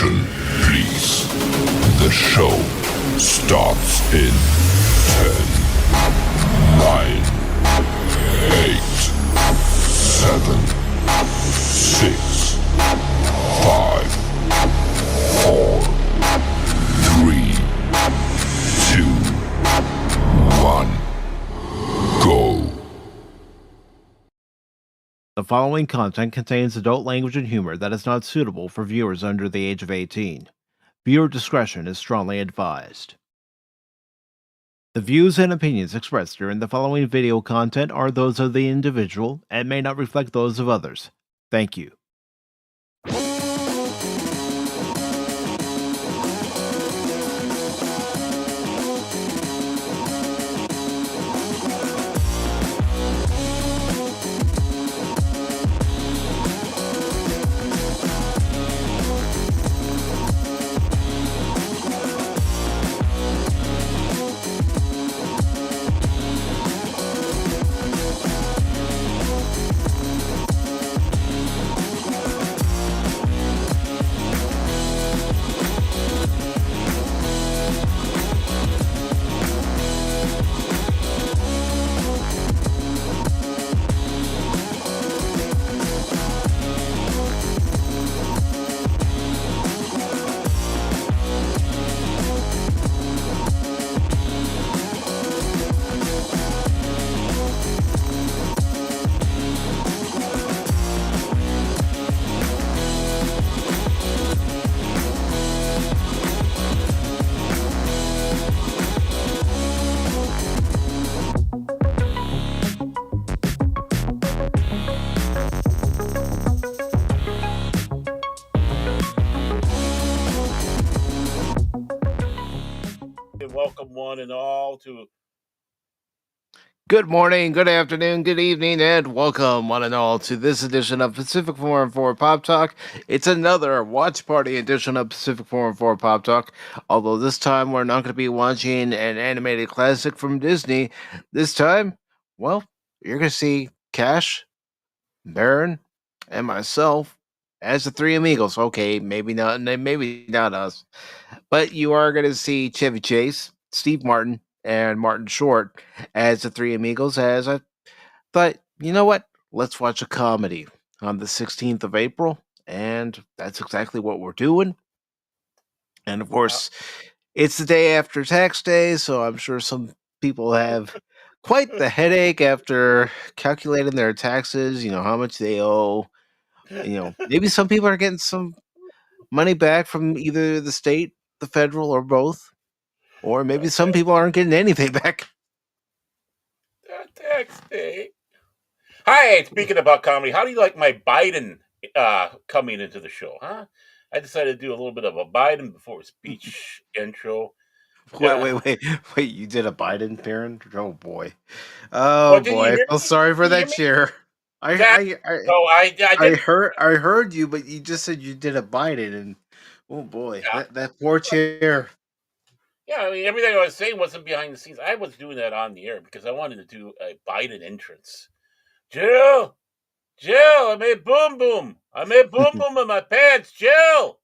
Attention, please. The show starts in 10, 9, 8, 7, 6, 5, 4, 3, 2, 1, go. The following content contains adult language and humor that is not suitable for viewers under the age of 18. Viewer discretion is strongly advised. The views and opinions expressed during the following video content are those of the individual and may not reflect those of others. Thank you. Welcome one and all to Good morning, good afternoon, good evening, and welcome one and all to this edition of Pacific414 Pop Talk. It's another watch party edition of Pacific414 Pop Talk, although this time we're not going to be watching an animated classic from Disney. This time, well, you're going to see Cash, Baron, and myself as the three amigos. Okay, maybe not us, but you are going to see Chevy Chase, Steve Martin, and Martin Short as the three amigos. As I thought, you know what? Let's watch a comedy on the 16th of April, and that's exactly what we're doing. And of course, it's the day after tax day, so I'm sure some people have quite the headache after calculating their taxes, how much they owe. Maybe some people are getting some money back from either the state, the federal, or both. Or maybe some people aren't getting anything back. tax day. Hi, speaking about comedy, how do you like my Biden coming into the show, huh? I decided to do a little bit of a Biden before speech intro. Wait. You did a Biden parent? Oh, boy. Well, Oh, did you boy. I hear feel me? sorry for Did you that cheer. hear me? I did. I heard you, but you just said you did a Biden, and oh boy, Yeah. that poor chair. Yeah, I mean, everything I was saying wasn't behind the scenes. I was doing that on the air because I wanted to do a Biden entrance. Jill, I made boom boom. I made boom boom in my pants. Jill,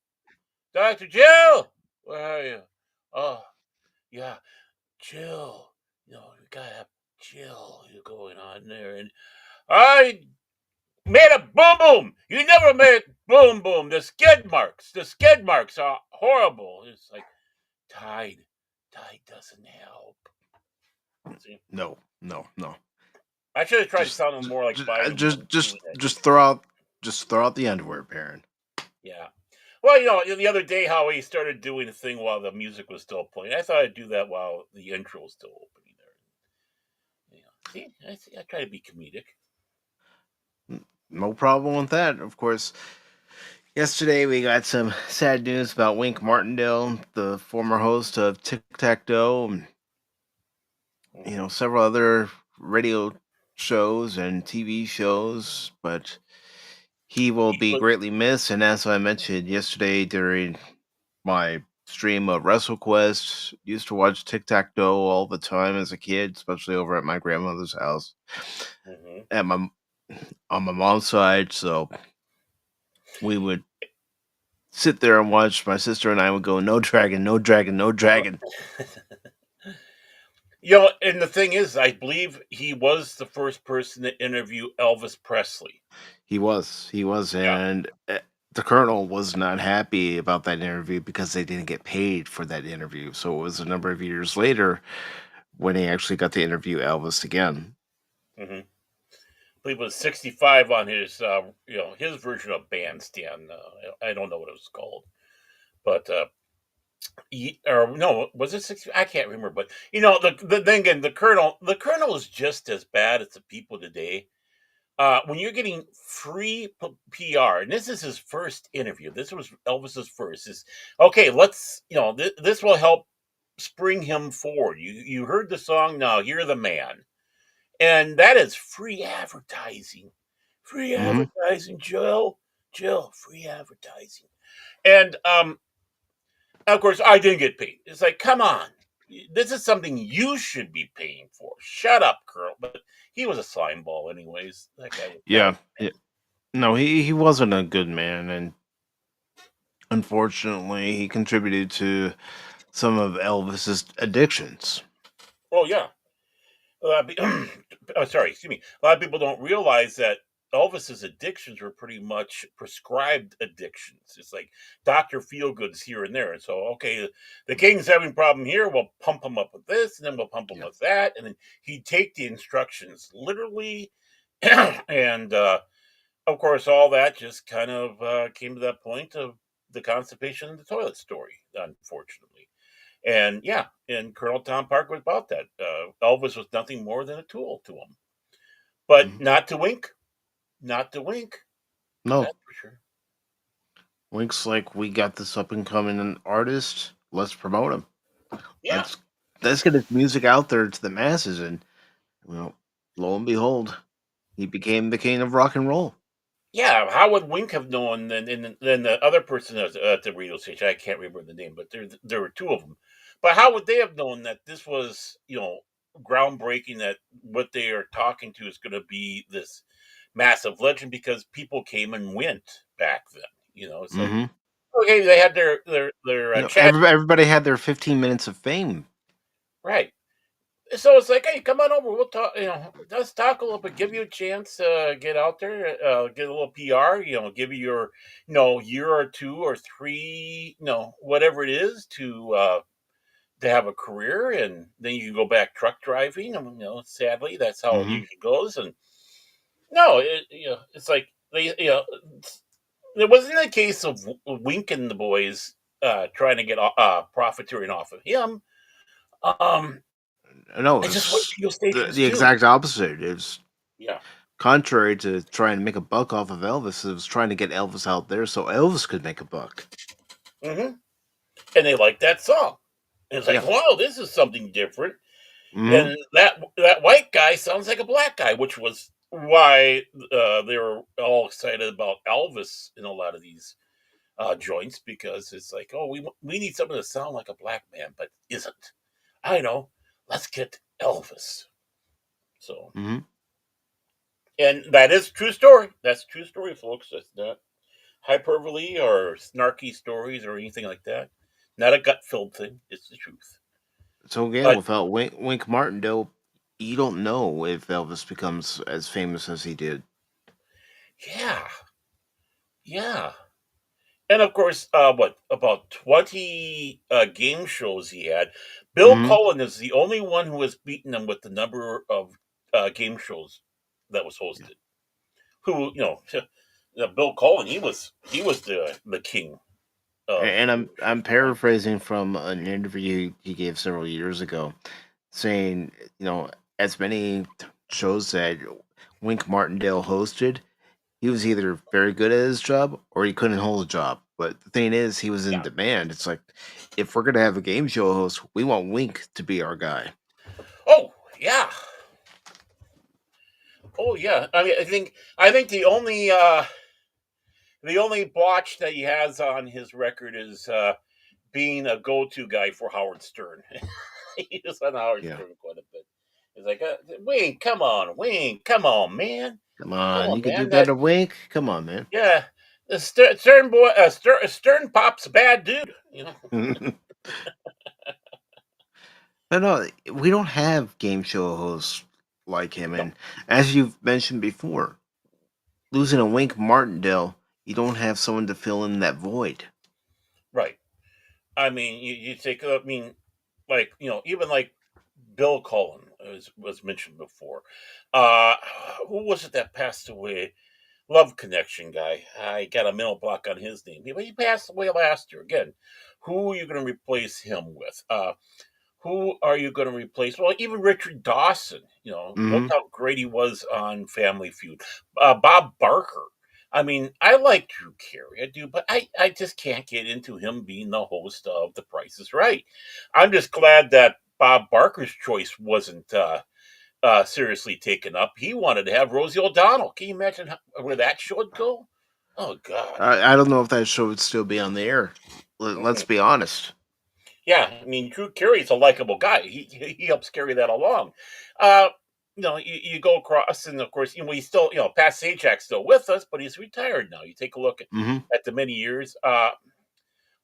Dr. Jill, where are you? Oh, yeah, Jill. You gotta have Jill going on there. And I made a boom boom. You never made boom boom. The skid marks are horrible. It's like Tide doesn't help. See? No. I should have tried sounding more like Biden. Just throw out the underwear, Baron. Yeah. Well, the other day how he started doing a thing while the music was still playing. I thought I'd do that while the intro was still opening there. See, I try to be comedic. No problem with that. Of course, yesterday we got some sad news about Wink Martindale, the former host of Tic Tac Toe, and several other radio shows and TV shows, but he will be greatly missed. And as I mentioned yesterday during my stream of WrestleQuest, used to watch Tic Tac Toe all the time as a kid, especially over at my grandmother's house on my mom's side. So we would sit there and watch. My sister and I would go, no dragon, no dragon, no dragon. And the thing is, I believe he was the first person to interview Elvis Presley. He was, Yeah. and the Colonel was not happy about that interview because they didn't get paid for that interview. So it was a number of years later when he actually got to interview Elvis again. hmm I believe it was 65 on his, his version of Bandstand. I don't know what it was called, but or no, was it 60? I can't remember. But the then again, the Colonel is just as bad as the people today. When you're getting free PR, and this is his first interview. This was Elvis's first. Is okay. Let's this will help spring him forward. You heard the song, now you're the man, and that is free advertising. Free Hmm. advertising, Jill, free advertising, and of course I didn't get paid. It's like, come on, this is something you should be paying for. Shut up, Colonel. But he was a slime ball, anyways. That was Yeah, yeah. No, he wasn't a good man, and unfortunately, he contributed to some of Elvis's addictions. oh yeah. A lot of sorry, excuse me. A lot of people don't realize that Elvis's addictions were pretty much prescribed addictions. It's like Doctor Feelgood's here and there. And so, okay, the king's having a problem here. We'll pump him up with this, and then we'll pump him Yeah. with that, and then he'd take the instructions literally, and of course, all that just kind of came to that point of the constipation in the toilet story, unfortunately. And yeah, and Colonel Tom Parker was about that. Elvis was nothing more than a tool to him, but Mhm. not to wink, not to wink. No, That's for sure. Wink's like, we got this up and coming artist. Let's promote him. Yeah, Let's let's get his music out there to the masses, and well, lo and behold, he became the king of rock and roll. yeah. How would Wink have known than the other person at the radio station? I can't remember the name, but there were two of them. But how would they have known that this was groundbreaking? That what they are talking to is going to be this massive legend because people came and went back then. It's like, Hmm. okay, they had their chat, Everybody had their 15 minutes of fame. right? So it's like, hey, come on over. We'll talk. Let's talk a little bit. Give you a chance, get out there, get a little PR. Give you your, year or two or three, whatever it is to have a career, and then you can go back truck driving. And sadly, that's how it Hmm. usually goes. And no, it's like it wasn't a case of Wink and the boys trying to get profiteering off of him. Um, No, it's just what it's radio stations the do. exact opposite. It's Yeah. contrary to trying to make a buck off of Elvis. It was trying to get Elvis out there so Elvis could make a buck. hmm And they like that song. And it's like, Yeah. wow, this is something different. Hmm. And that white guy sounds like a black guy, which was why they were all excited about Elvis in a lot of these joints because it's like, oh, we need something to sound like a black man, but isn't. I know. Let's get Elvis. So, Hmm. and that is true story. That's true story, folks. That's not hyperbole or snarky stories or anything like that. Not a gut filled thing. It's the truth. So again, But without Wink Martindale, you don't know if Elvis becomes as famous as he did. yeah, yeah. And of course, what about 20 game shows he had? Bill Hmm. Cullen is the only one who has beaten him with the number of game shows that was Yeah. hosted. Who Bill Cullen? He was the king of. And I'm paraphrasing from an interview he gave several years ago, saying, as many shows that Wink Martindale hosted, he was either very good at his job or he couldn't hold a job. But the thing is, he was in Yeah. demand. It's like, if we're gonna have a game show host, we want Wink to be our guy. Oh yeah. Oh yeah. I mean, I think the only blotch that he has on his record is being a go-to guy for Howard Stern. He was on Howard Yeah. Stern quite a bit. He's like, Wayne, come on, Wayne, come on, man, Come come on, on, you could do man. That better, Wink. Come on, man. yeah. The Stern boy, Stern Pop's a bad dude. But no, we don't have game show hosts like him, No, and as you've mentioned before, losing a Wink Martindale, you don't have someone to fill in that void. right. I mean, you take. I mean, like even like Bill Cullen was mentioned before. Uh, who was it that passed away? Love Connection guy. I got a mental block on his name. He passed away last year. Again, who are you going to replace him with? Who are you going to replace? Well, even Richard Dawson. Look Hmm. how great he was on Family Feud. Bob Barker. I mean, I like Drew Carey, I do, but I just can't get into him being the host of The Price is Right. I'm just glad that Bob Barker's choice wasn't seriously taken up. He wanted to have Rosie O'Donnell. Can you imagine where that show would go? Oh God. I don't know if that show would still be on the air. Let's Mhm. be honest. Yeah, I mean, Drew Carey's a likable guy. He helps carry that along. Uh, you go across, and of course, he's still, Pat Sajak's still with us, but he's retired now. You take a look Hmm. at the many years.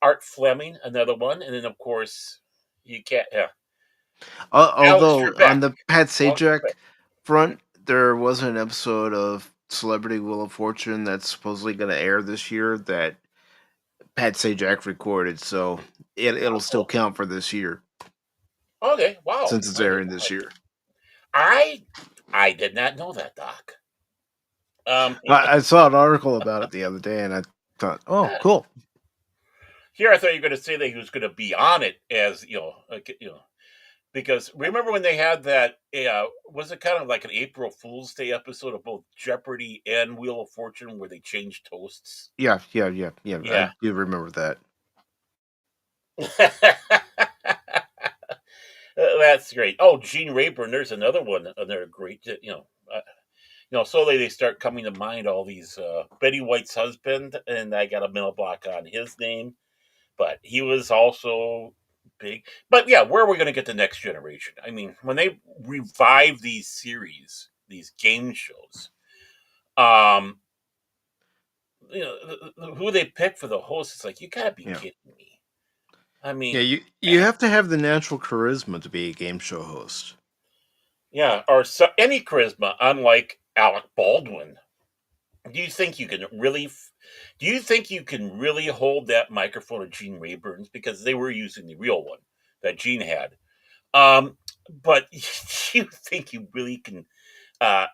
Art Fleming, another one, and then of course, you can't. Yeah, Alex Although on Trebek. the Pat Alex Trebek. Sajak front, there was an episode of Celebrity Wheel of Fortune that's supposedly going to air this year that Pat Sajak recorded, so it'll Oh, still cool. count for this year Okay, wow. since it's I did airing this year. I I did not know that, Doc. Um, I saw an article about it the other day, and I thought, oh, cool. Here I thought you were going to say that he was going to be on it as because remember when they had that? Was it kind of like an April Fool's Day episode of both Jeopardy and Wheel of Fortune where they changed toasts? Yeah. I Yeah. do remember that. That's great. Oh, Gene Rayburn. There's another one. Another great. Slowly they start coming to mind. All these Betty White's husband, and I got a mental block on his name, but he was also big. But yeah, where are we going to get the next generation? I mean, when they revive these series, these game shows, um, who they pick for the host, it's like you got to be Yeah. kidding me. I Yeah, mean, you have to have the natural charisma to be a game show host. yeah, or any charisma, unlike Alec Baldwin. Do you think you can really? Do you think you can really hold that microphone of Gene Rayburn's because they were using the real one that Gene had? But you think you really can? Uh,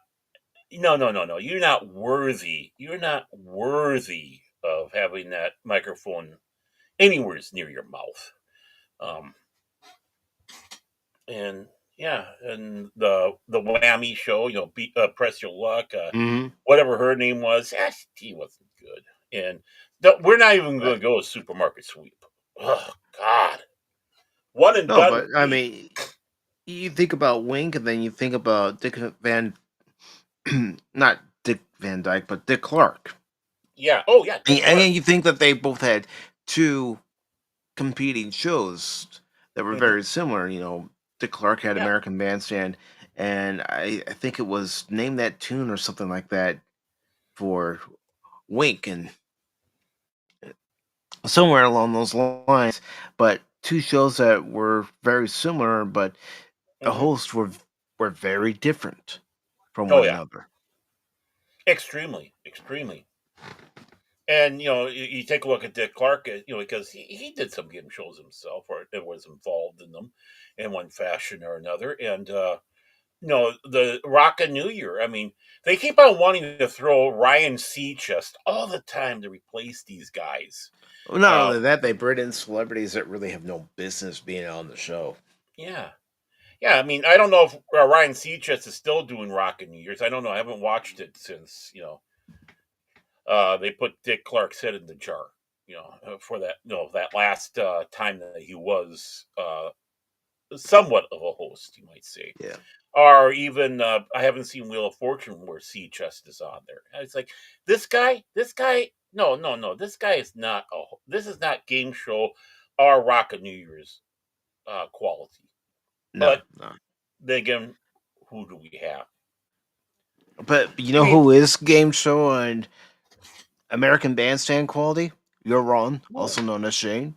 no, no, no, no. You're not worthy. You're not worthy of having that microphone anywhere near your mouth. Um, and yeah, and the whammy show, press your luck, Hmm. whatever her name was, he wasn't good. And we're not even going to go a supermarket sweep. Oh God, one and No, done but with I me. mean, you think about Wink, and then you think about Dick Van, not Dick Van Dyke, but Dick Clark. Yeah. Oh yeah, Dick And Clark. then you think that they both had two competing shows that were Hmm. very similar. Dick Clark had Yeah. American Bandstand, and I think it was Name That Tune or something like that for Wink, and somewhere along those lines. But two shows that were very similar, but the Hmm. hosts were very different from Oh one yeah, another. extremely, extremely. And you take a look at Dick Clark, because he did some game shows himself, or it was involved in them in one fashion or another. And the Rockin' New Year. I mean, they keep on wanting to throw Ryan Seacrest all the time to replace these guys. Well, not Um, only that, they bring in celebrities that really have no business being on the show. yeah, yeah. I mean, I don't know if Ryan Seacrest is still doing Rockin' New Year's. I don't know. I haven't watched it since they put Dick Clark's head in the jar. For that that last time that he was somewhat of a host, you might say. Yeah. Or even I haven't seen Wheel of Fortune where Seacrest is on there. And it's like this guy, no, no, no, this guy is not. This is not game show or Rock of New Year's quality. No, But no. then again, who do we have? But you I know mean, who is game show and American Bandstand Quality, you're wrong, Oh, also known as Shane,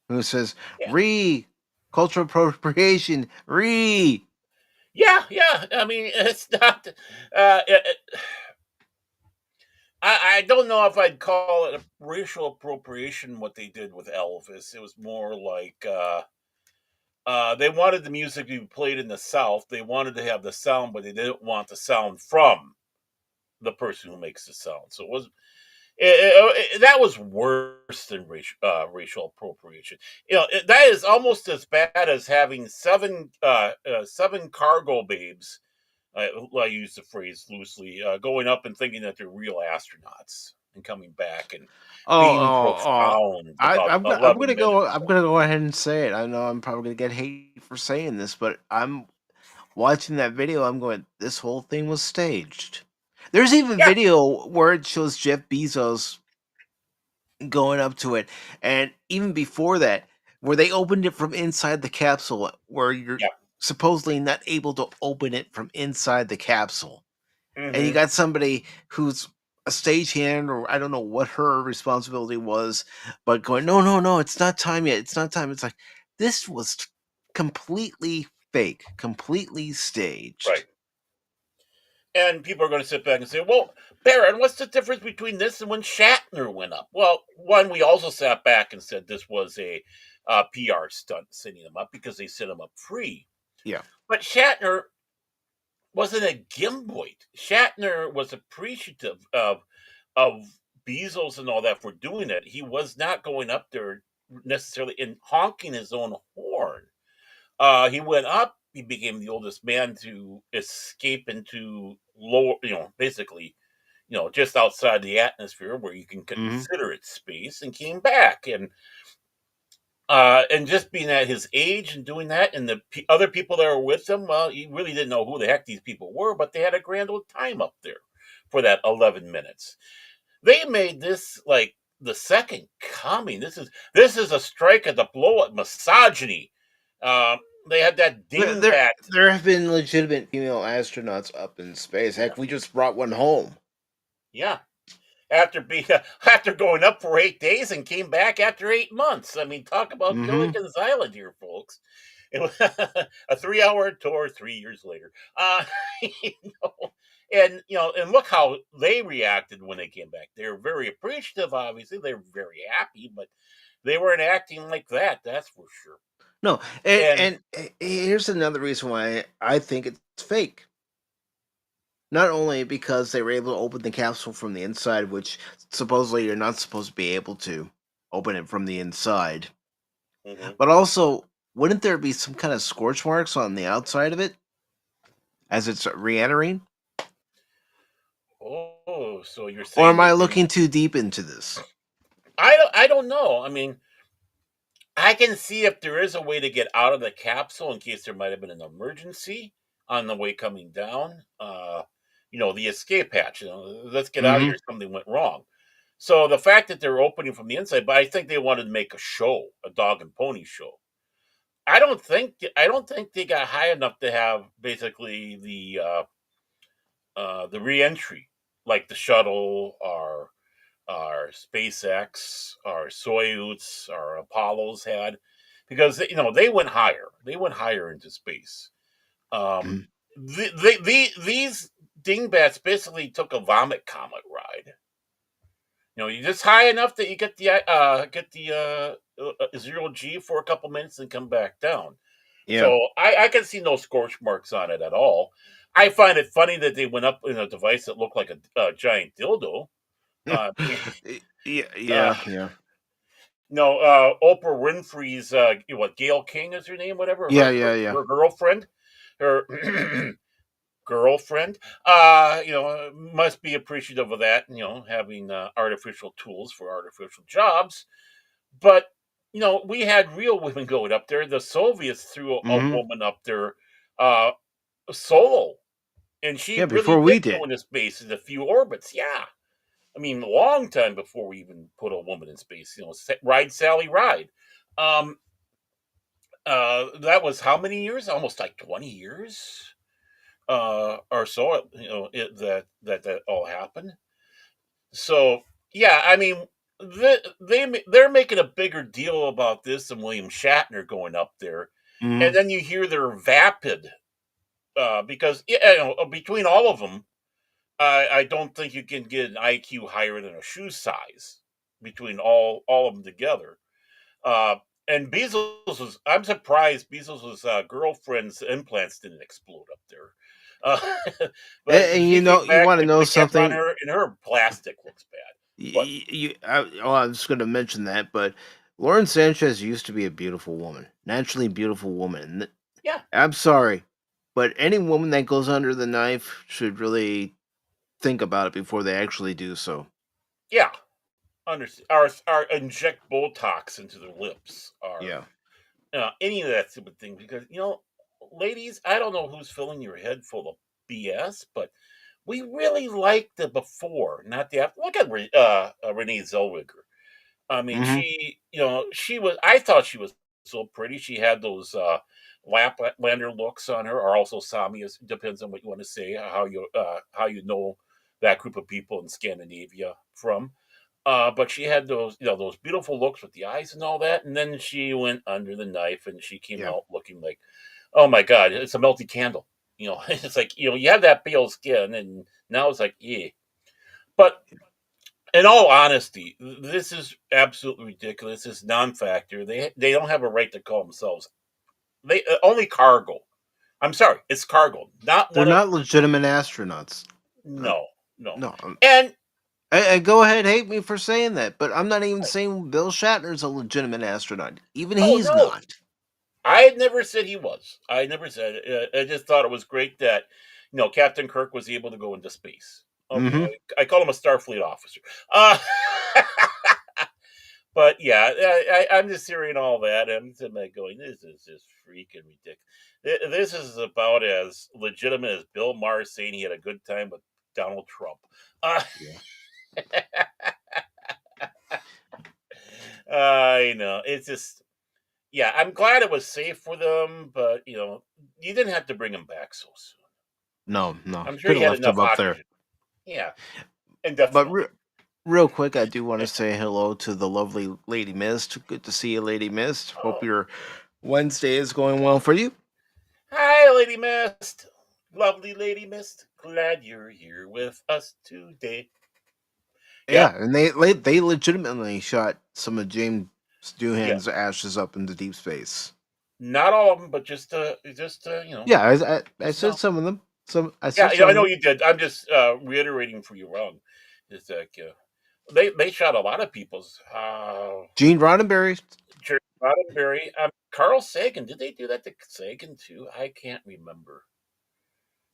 who says, yeah, re cultural appropriation, re. yeah. I mean, it's not. I don't know if I'd call it a racial appropriation. What they did with Elvis, it was more like they wanted the music to be played in the South. They wanted to have the sound, but they didn't want the sound from the person who makes the sound. So it was that was worse than racial appropriation. That is almost as bad as having seven cargo babes. I use the phrase loosely, going up and thinking that they're real astronauts and coming back and being Oh. profound about I'm 11 gonna go. minutes. I'm gonna go ahead and say it. I know I'm probably gonna get hate for saying this, but I'm watching that video. I'm going. This whole thing was staged. There's even Yeah. video where it shows Jeff Bezos going up to it, and even before that, where they opened it from inside the capsule, where you're Yeah. supposedly not able to open it from inside the capsule, and you Hmm. got somebody who's a stagehand, or I don't know what her responsibility was, but going, no, no, no, it's not time yet. It's not time. It's like this was completely fake, completely Right. staged. And people are going to sit back and say, well, Baron, what's the difference between this and when Shatner went up? Well, one, we also sat back and said this was a PR stunt setting them up because they set them up free. Yeah. But Shatner wasn't a gimboid. Shatner was appreciative of Bezos and all that for doing it. He was not going up there necessarily and honking his own horn. He went up. He became the oldest man to escape into lower, basically, just outside the atmosphere where you can Hmm. consider it space, and came back. And just being at his age and doing that, and the other people that were with him, well, he really didn't know who the heck these people were, but they had a grand old time up there for that 11 minutes. They made this like the second coming. This is a strike at the blow at misogyny. Um, they had that There, dingbat. there, there have been legitimate female astronauts up in space. Yeah, Heck, we just brought one home. yeah. After being after going up for 8 days and came back after 8 months. I mean, talk about Hmm. Gilligan's Island here, folks. It was a 3 hour tour 3 years later. You know, and look how they reacted when they came back. They were very appreciative, obviously. They were very happy, but they weren't acting like that, that's for sure. No, and, And and here's another reason why I think it's fake. Not only because they were able to open the capsule from the inside, which supposedly you're not supposed to be able to open it from the inside, mhm. but also, wouldn't there be some kind of scorch marks on the outside of it as it's re-entering? Oh, so you're Or saying am I that looking too deep into this? I don't know. I mean, I can see if there is a way to get out of the capsule in case there might have been an emergency on the way coming down. The escape hatch. Let's get out of Hmm. here. Something went wrong. So the fact that they're opening from the inside, but I think they wanted to make a show, a dog and pony show. I don't think they got high enough to have basically the reentry, like the shuttle or our SpaceX, our Soyuz, our Apollos had, because they went higher. They went higher into space. Um, these dingbats basically took a vomit comet ride. You're just high enough that you get the zero G for a couple minutes and come back down. Yeah. So I can see no scorch marks on it at all. I find it funny that they went up in a device that looked like a giant dildo. Uh, Yeah, uh, yeah, yeah. No, Oprah Winfrey's what Gail King is her name, whatever Yeah, her yeah, yeah. her girlfriend, her girlfriend, must be appreciative of that. Having artificial tools for artificial jobs, but we had real women going up there. The Soviets threw a Hmm. woman up there, uh, solo, and she Yeah, really before did we go did. into space in a few orbits. Yeah, I mean, a long time before we even put a woman in space. Ride Sally Ride. Um, that was how many years? Almost like 20 years, or so. That all happened. So Yeah, I mean, they're making a bigger deal about this than William Shatner going up there, and Hmm. then you hear they're vapid because between all of them, I don't think you can get an IQ higher than a shoe size between all of them together. Uh, and Bezos was I'm surprised Bezos' girlfriend's implants didn't explode up there. But And she came you back want to and know they kept on something? her, and her plastic looks bad. But I was going to mention that, but Lauren Sanchez used to be a beautiful woman, naturally beautiful woman. yeah, I'm sorry, but any woman that goes under the knife should really think about it before they actually do so. yeah, understand. Or inject Botox into their lips, or Yeah. any of that stupid thing. Because ladies, I don't know who's filling your head full of BS, but we really like the before, not the after. Look at Renee Zellweger. I mean, Hmm. she was. I thought she was so pretty. She had those Laplander looks on her, or also Samias. Depends on what you want to say. How you know that group of people in Scandinavia from. But she had those beautiful looks with the eyes and all that, and then she went under the knife, and she came Yeah. out looking like, oh my god, it's a melty candle. It's like you have that pale skin, and now it's like, yeah. But in all honesty, this is absolutely ridiculous. This is non-factor. They don't have a right to call themselves. They only cargo. I'm sorry, it's cargo, not They're one of not legitimate astronauts. Uh, no, no. no. And And go ahead, hate me for saying that, but I'm not even saying Bill Shatner's a legitimate astronaut. Even oh he's no, not. I had never said he was. I never said. I just thought it was great that Captain Kirk was able to go into space. Okay, Hmm. I call him a Starfleet officer. Uh, But yeah, I'm just hearing all that. I'm sitting there going, "This is just freaking ridiculous." This is about as legitimate as Bill Maher saying he had a good time with Donald Trump. Uh, Yeah. I know it's just, yeah. I'm glad it was safe for them, but you didn't have to bring him back so soon. No, no. I'm sure Could he have had left enough him up there. oxygen. Yeah, But indefinitely. real quick, I do want to say hello to the lovely Lady Mist. Good to see you, Lady Mist. Hope Oh, your Wednesday is going well for you. hi, Lady Mist. Lovely Lady Mist. Glad you're here with us today. Yeah, Yep. and they legitimately shot some of James Yeah. Doohan's ashes up into deep space. Not all of them, but just Yeah, I just said enough. some of them. I Yeah, said some I of know them. you did. I'm just reiterating for you wrong. It's like they shot a lot of people's. Gene Roddenberry. Jerry Roddenberry, Carl Sagan. Did they do that to Sagan too? I can't remember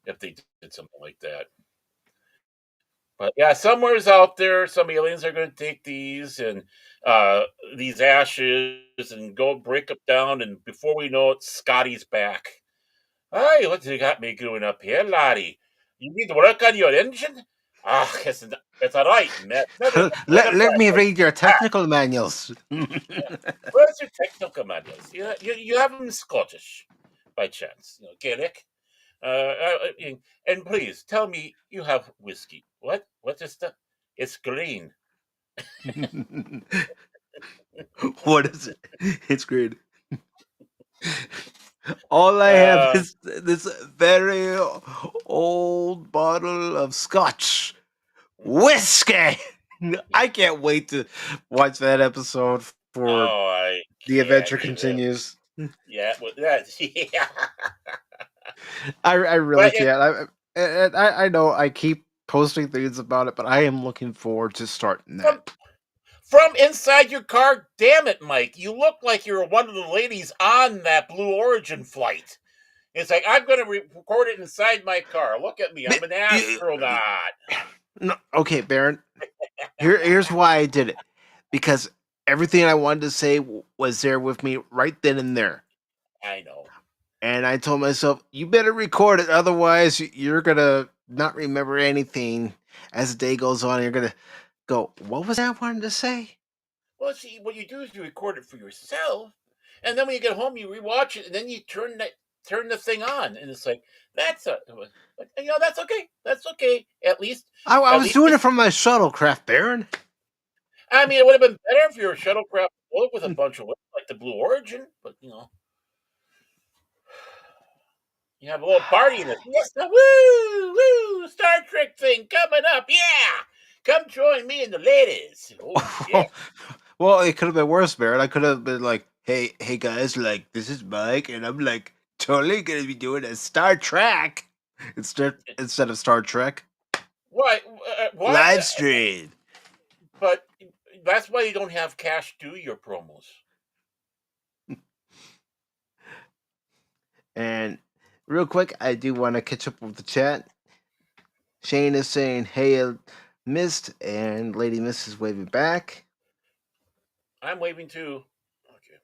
if they did something like that. But yeah, somewhere's out there, some aliens are going to take uh, these ashes and go break them down, and before we know it, Scotty's back. Hey, what you got me doing up here, laddie? You need to work on your engine? Ah, it's all right, Matt. Let me read your technical manuals. Where's your technical manuals? You have them in Scottish, by chance, Gaelic. And please tell me you have whiskey. What? What is that? It's green. What is it? It's great. All I have Uh, is this very old bottle of scotch whiskey. I can't wait to watch that episode for oh, I the can't adventure even. continues. Yeah, well, that's yeah. I really But it, can't. I know I keep posting things about it, but I am looking forward to starting that. from from inside your car, damn it, Mike, you look like you're one of the ladies on that Blue Origin flight. It's like I'm going to record it inside my car. Look at me, I'm an astronaut. No, okay, Baron. Here's why I did it. Because everything I wanted to say was there with me right then and there. I know. And I told myself, you better record it, otherwise you're gonna not remember anything as the day goes on. You're gonna go, what was that I wanted to say? Well, see, what you do is you record it for yourself, and then when you get home, you rewatch it, and then you turn the thing on, and it's like that's okay. That's okay. I At was least doing it it's from my shuttlecraft, Baron. I mean, it would have been better if you were a shuttlecraft boat with a bunch of women, like the Blue Origin, but you have a little party in this. Yes, woo, woo, Star Trek thing coming up. Yeah, come join me and the ladies. Oh shit. Well, it could have been worse, Barrett. I could have been like, hey guys, like this is Mike, and I'm like totally gonna be doing a Star Trek instead of Star Trek What? What? live stream. But that's why you don't have Cash do your promos. And real quick, I do want to catch up with the chat. Shane is saying, "Hey, missed," and Lady Miss is waving back. I'm waving too. Okay.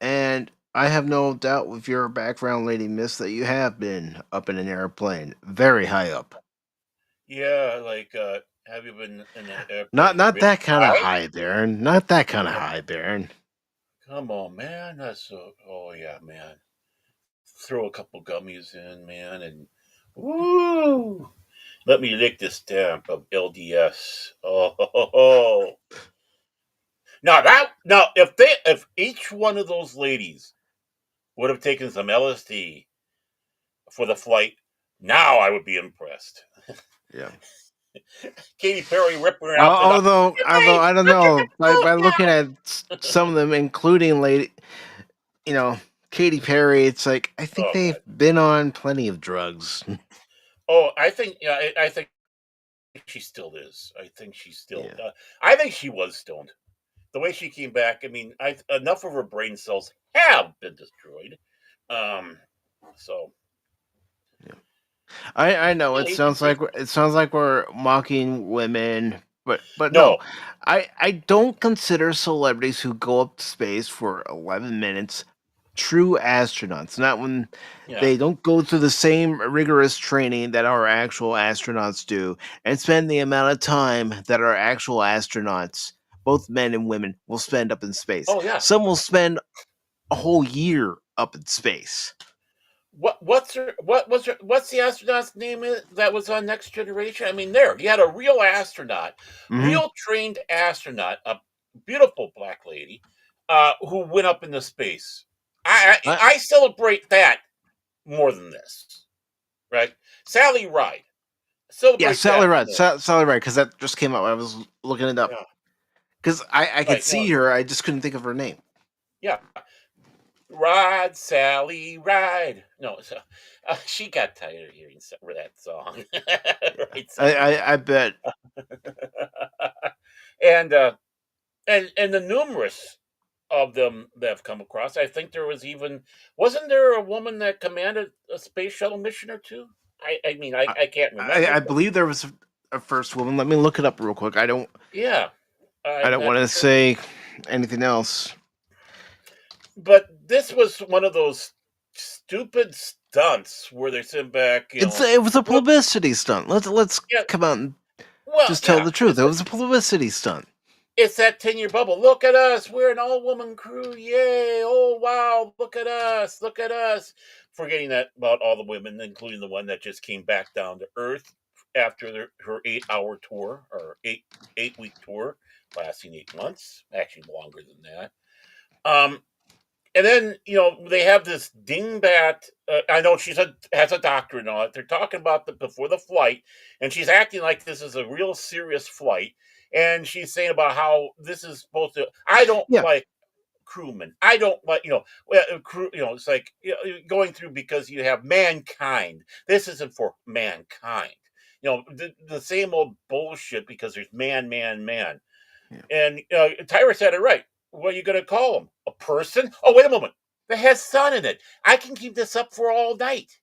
And I have no doubt with your background, Lady Miss, that you have been up in an airplane, very high up. Yeah, like have you been in an airplane? Not really that kind of high? high, Baron. Not that kind of high, Baron. Come on, man. That's so. Oh yeah, man. Throw a couple gummies in, man, and woo! Let me lick the stamp of LDS. Oh. Now if each one of those ladies would have taken some LSD for the flight, now I would be impressed. Yeah. Katy Perry ripping her out. Although I don't know, by looking at some of them, including Katy Perry, it's like I think they've been on plenty of drugs. Oh, I think I think she still is. I think she's still. Yeah. I think she was stoned. The way she came back, I mean, enough of her brain cells have been destroyed. So I know it sounds like we're mocking women, but no. No. I don't consider celebrities who go up to space for 11 minutes true astronauts. Not when they don't go through the same rigorous training that our actual astronauts do and spend the amount of time that our actual astronauts, both men and women, will spend up in space. Oh yeah. Some will spend a whole year up in space. What's the astronaut's name that was on Next Generation? I mean, you had a real astronaut, real trained astronaut, a beautiful black lady, who went up into space. I celebrate that more than this, right? Sally Ride. Sally Ride, because that just came out. I was looking it up because I could see her. I just couldn't think of her name. Yeah. Ride, Sally, ride. No, so she got tired of hearing that song. Right, I bet. And the numerous of them that have come across. I think there wasn't there a woman that commanded a space shuttle mission or two? I mean, I can't remember. I believe there was a first woman. Let me look it up real quick. I don't. Yeah. I don't want to say anything else. But this was one of those stupid stunts where they sit back. It was a publicity stunt. Let's come out and just tell the truth. It was a publicity stunt. It's that 10-year bubble. Look at us. We're an all-woman crew. Yay. Oh, wow. Look at us. Look at us. Forgetting that about all the women, including the one that just came back down to Earth after her 8-hour tour or 8-week tour lasting 8 months. Actually, longer than that. And then, they have this dingbat. I know she has a doctorate and all that. They're talking about before the flight, and she's acting like this is a real serious flight. And she's saying about how this is supposed to. I don't like crewmen. I don't like, crew. It's like going through because you have mankind. This isn't for mankind. The same old bullshit because there's man. Yeah. And Tyra said it right. What are you going to call him? A person? Oh, wait a moment. That has sun in it. I can keep this up for all night.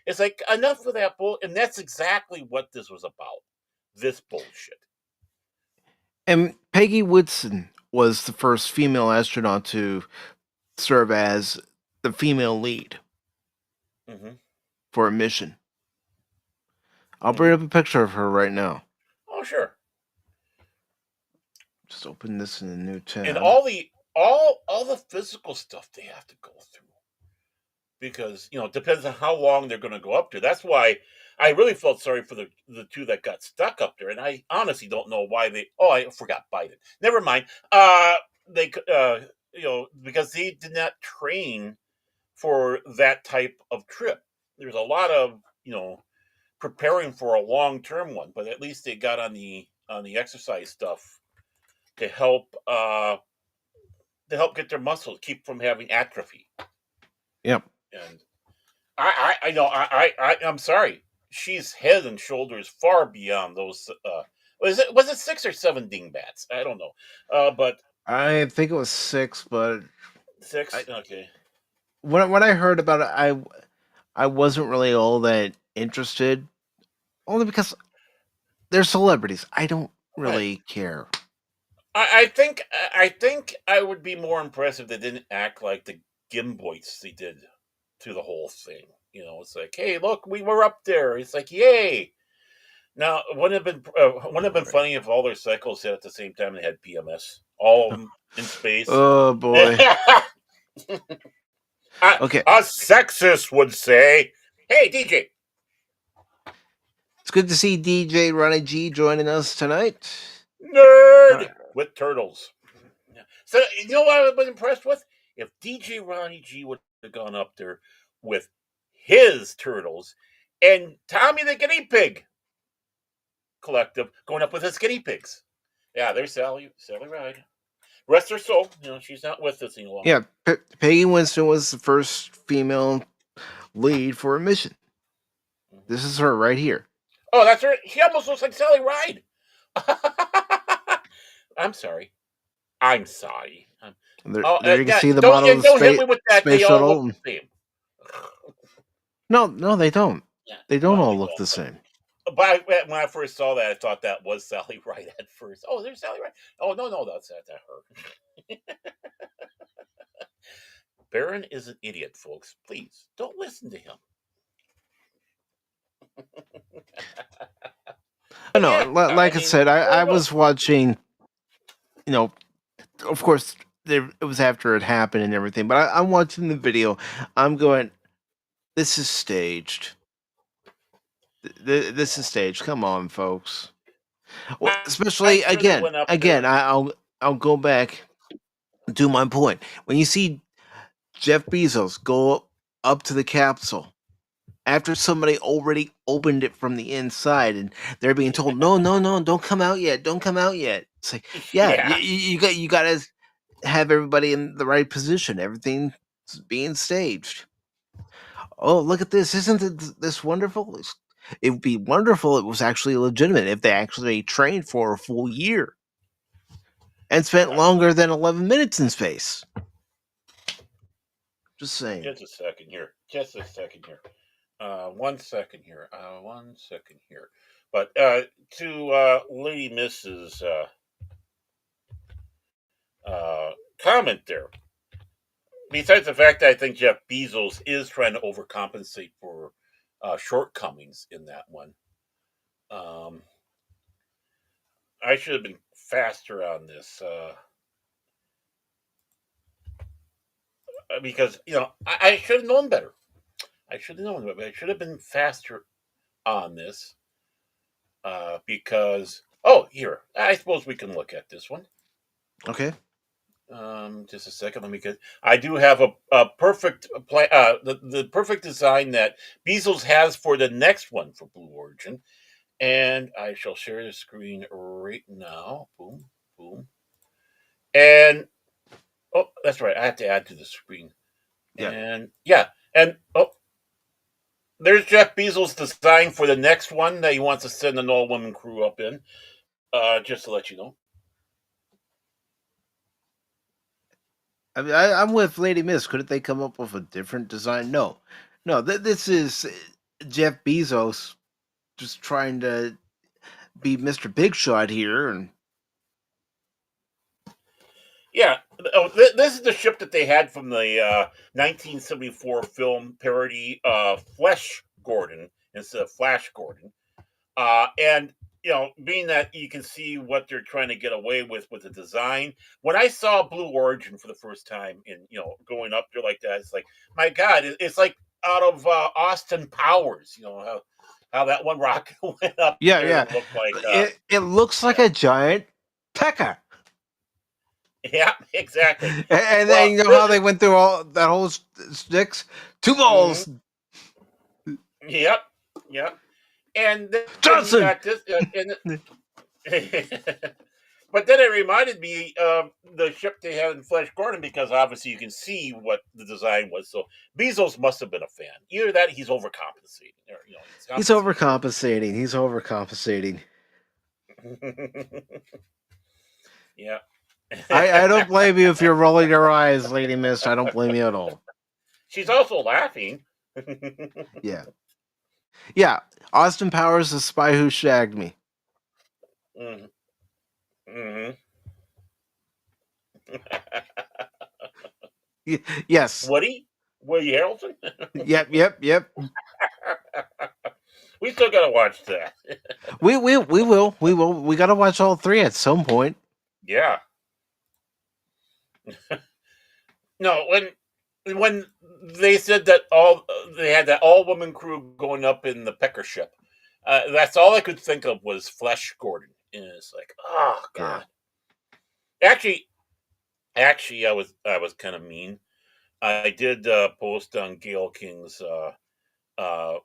It's like, enough of that bull. And that's exactly what this was about. This bullshit. And Peggy Woodson was the first female astronaut to serve as the female lead for a mission. I'll bring up a picture of her right now. Oh, sure. Just open this in a new tab. And all the physical stuff they have to go through. Because, it depends on how long they're going to go up to. That's why I really felt sorry for the two that got stuck up there, and I honestly don't know why they. Oh, I forgot Biden. Never mind. They because they did not train for that type of trip. There's a lot of preparing for a long term one, but at least they got on the exercise stuff to help get their muscles keep from having atrophy. Yep. And I know I'm sorry. She's head and shoulders far beyond those. Was it 6 or 7 dingbats? I don't know. But I think it was 6, but 6. Okay. When I heard about it, I wasn't really all that interested, only because they're celebrities. I don't really care. I think I would be more impressed if they didn't act like the gimboids they did to the whole thing. It's like, hey, look, we were up there. It's like, yay. Now, wouldn't have been funny if all their cycles hit at the same time and they had PMS, all of them in space. Oh boy. Okay. A sexist would say, "Hey, DJ." It's good to see DJ Ronnie G joining us tonight. Nerd with turtles. So, you know what I was impressed with? If DJ Ronnie G would have gone up there with his turtles and Tommy the Guinea Pig Collective going up with his guinea pigs. Yeah, there's Sally Ride. Rest her soul. She's not with us any longer. Yeah, Peggy Winston was the first female lead for a mission. This is her right here. Oh, that's her. She almost looks like Sally Ride. I'm sorry. There you can see the model of the don't hit me with that. Space They shuttle. all look the same. No, they don't. Yeah. They don't all look the same. But when I first saw that, I thought that was Sally Ride at first. Oh, there's Sally Ride. Oh, no, that's her. Baron is an idiot, folks. Please, don't listen to him. I said, I was watching, of course, it was after it happened and everything, but I'm watching the video. I'm going, this is staged. This is staged. Come on, folks. Well, especially again, I'll go back to my point. When you see Jeff Bezos go up to the capsule after somebody already opened it from the inside, and they're being told, no, don't come out yet. It's like, you got to have everybody in the right position. Everything's being staged. Oh, look at this! Isn't this wonderful? It would be wonderful if it was actually legitimate, if they actually trained for a full year and spent longer than 11 minutes in space. Just saying. Just a second here. 1 second here. 1 second here. But to Lady Mrs. Comment there. Besides the fact that I think Jeff Bezos is trying to overcompensate for shortcomings in that one, I should have been faster on this because I should have known better. I should have been faster on this because here, I suppose we can look at this one. Okay. Just a second. Let me get. I do have a perfect plan. The perfect design that Bezos has for the next one for Blue Origin, and I shall share the screen right now. Boom, boom, and that's right. I have to add to the screen. Yeah. And there's Jeff Bezos' design for the next one that he wants to send an all-woman crew up in. Just to let you know. I mean, I'm with Lady Miss. Couldn't they come up with a different design? No. This is Jeff Bezos just trying to be Mr. Big Shot here, and yeah. This is the ship that they had from the 1974 film parody Flesh Gordon instead of Flash Gordon, and being that you can see what they're trying to get away with the design. When I saw Blue Origin for the first time and, going up there like that, it's like, my God, it's like out of Austin Powers, how how that one rocket went up Yeah, there yeah. and looked like It looks like a giant pecker. yeah, exactly. And then Well, you know how they went through all that whole sticks? 2 balls. Yep, yep. And then you Johnson. got this, but then it reminded me of the ship they had in Flash Gordon because obviously you can see what the design was. So Bezos must have been a fan. Either that, he's overcompensating, or He's overcompensating. He's overcompensating. Yeah. I don't blame you if you're rolling your eyes, Lady Mist. I don't blame you at all. She's also laughing. Yeah. Yeah. Austin Powers, the spy who shagged me. Mm-hmm. Yes. Woody Harrelson? Yep. We still gotta watch that. We will. We gotta watch all 3 at some point. Yeah. No, when they said that they had that all-woman crew going up in the Pecker ship, that's all I could think of was Flesh Gordon, and it's like, oh god. Yeah. Actually, I was kind of mean. I did post on Gail King's how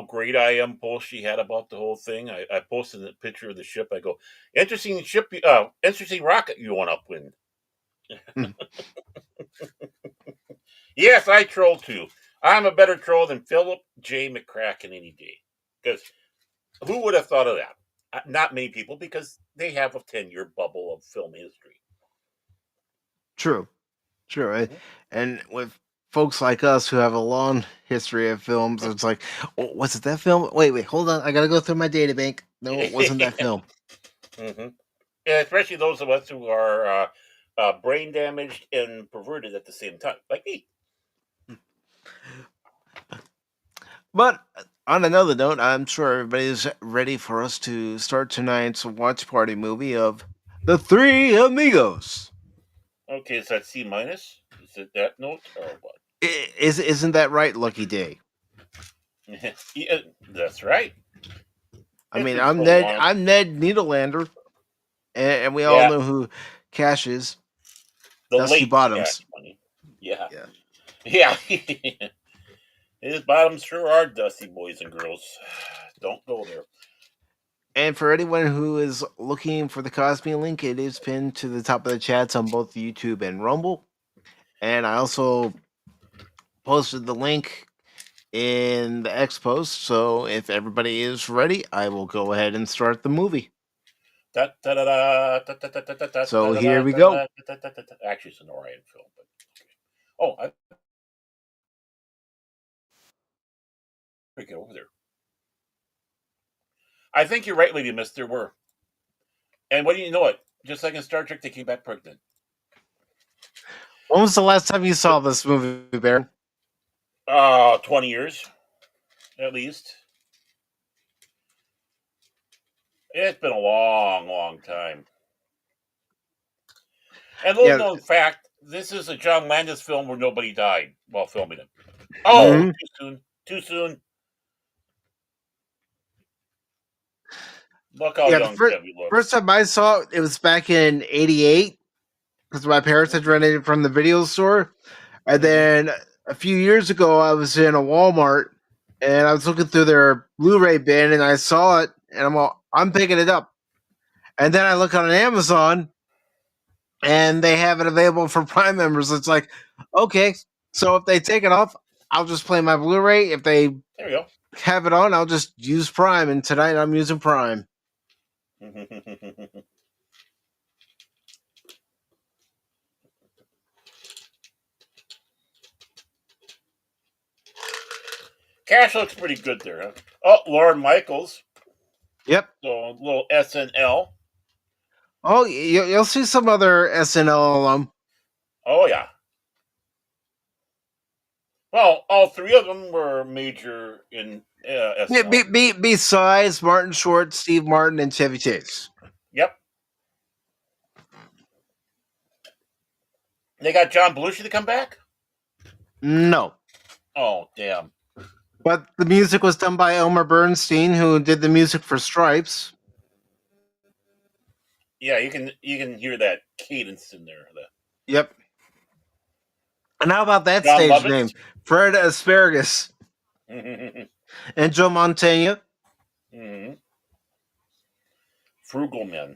great I am post she had about the whole thing. I posted a picture of the ship. I go, interesting rocket you went up with. Yes, I troll too. I'm a better troll than Philip J. McCracken any day. Because who would have thought of that? Not many people, because they have a 10-year bubble of film history. True. And with folks like us who have a long history of films, it's like, oh, was it that film? Wait, hold on. I gotta go through my data bank. No, it wasn't that film. Mm-hmm. Yeah, especially those of us who are brain damaged and perverted at the same time, like me. But on another note, I'm sure everybody's ready for us to start tonight's watch party movie of The Three Amigos. Okay, is that C minus? Is it that note or what? Isn't that right, Lucky Day? Yeah, that's right. I mean, I'm Ned Nederlander, and we all know who Cash is. The Dusty late Bottoms. Cash Money. Yeah. His bottoms sure are dusty, boys and girls. Don't go there. And for anyone who is looking for the Cosby link, it is pinned to the top of the chats on both YouTube and Rumble. And I also posted the link in the X post. So if everybody is ready, I will go ahead and start the movie. So here we go. Actually, it's an Orion film. But we get over there. I think you're right, Lady Miss. There were. And what do you know it? Just like in Star Trek, they came back pregnant. When was the last time you saw this movie, Baron? 20 years, at least. It's been a long, long time. And little known fact, this is a John Landis film where nobody died while filming it. Oh, too soon. Look how young Chevy looks. First time I saw it, it was back in '88 because my parents had rented it from the video store. And then a few years ago, I was in a Walmart and I was looking through their Blu-ray bin and I saw it and I'm picking it up. And then I look on Amazon and they have it available for Prime members. It's like, okay, so if they take it off, I'll just play my Blu-ray. If they there we go. Have it on, I'll just use Prime. And tonight I'm using Prime. Cash looks pretty good there, huh? Oh, Lorne Michaels. Yep. So a little SNL. Oh, you'll see some other SNL alum. Oh, yeah. Well, all 3 of them were major in SNL. Besides Martin Short, Steve Martin, and Chevy Chase. Yep. They got John Belushi to come back? No. Oh, damn. But the music was done by Elmer Bernstein, who did the music for Stripes. Yeah, you can hear that cadence in there. Yep. And how about that John stage Lovitz. name? Fred Asparagus and Joe Mantegna. Flugleman.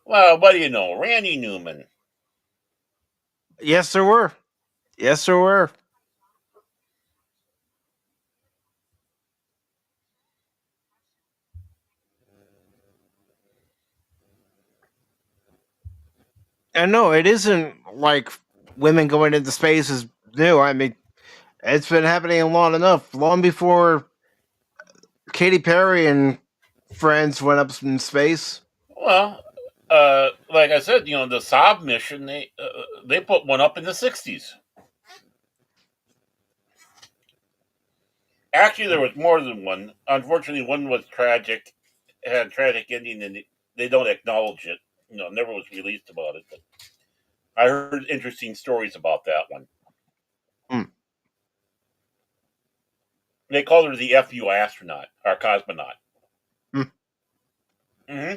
Well, what do you know? Randy Newman. Yes, there were. Yes, there were. And no, it isn't like women going into space is new. I mean, it's been happening long enough, long before Katy Perry and friends went up in space. Well, like I said, the Saab mission, they put one up in the '60s. Actually, there was more than one. Unfortunately, one was tragic, had a tragic ending, and they don't acknowledge it. Never was released about it. But I heard interesting stories about that one. Hmm. They called her the FU astronaut or cosmonaut. Hmm. Mm-hmm.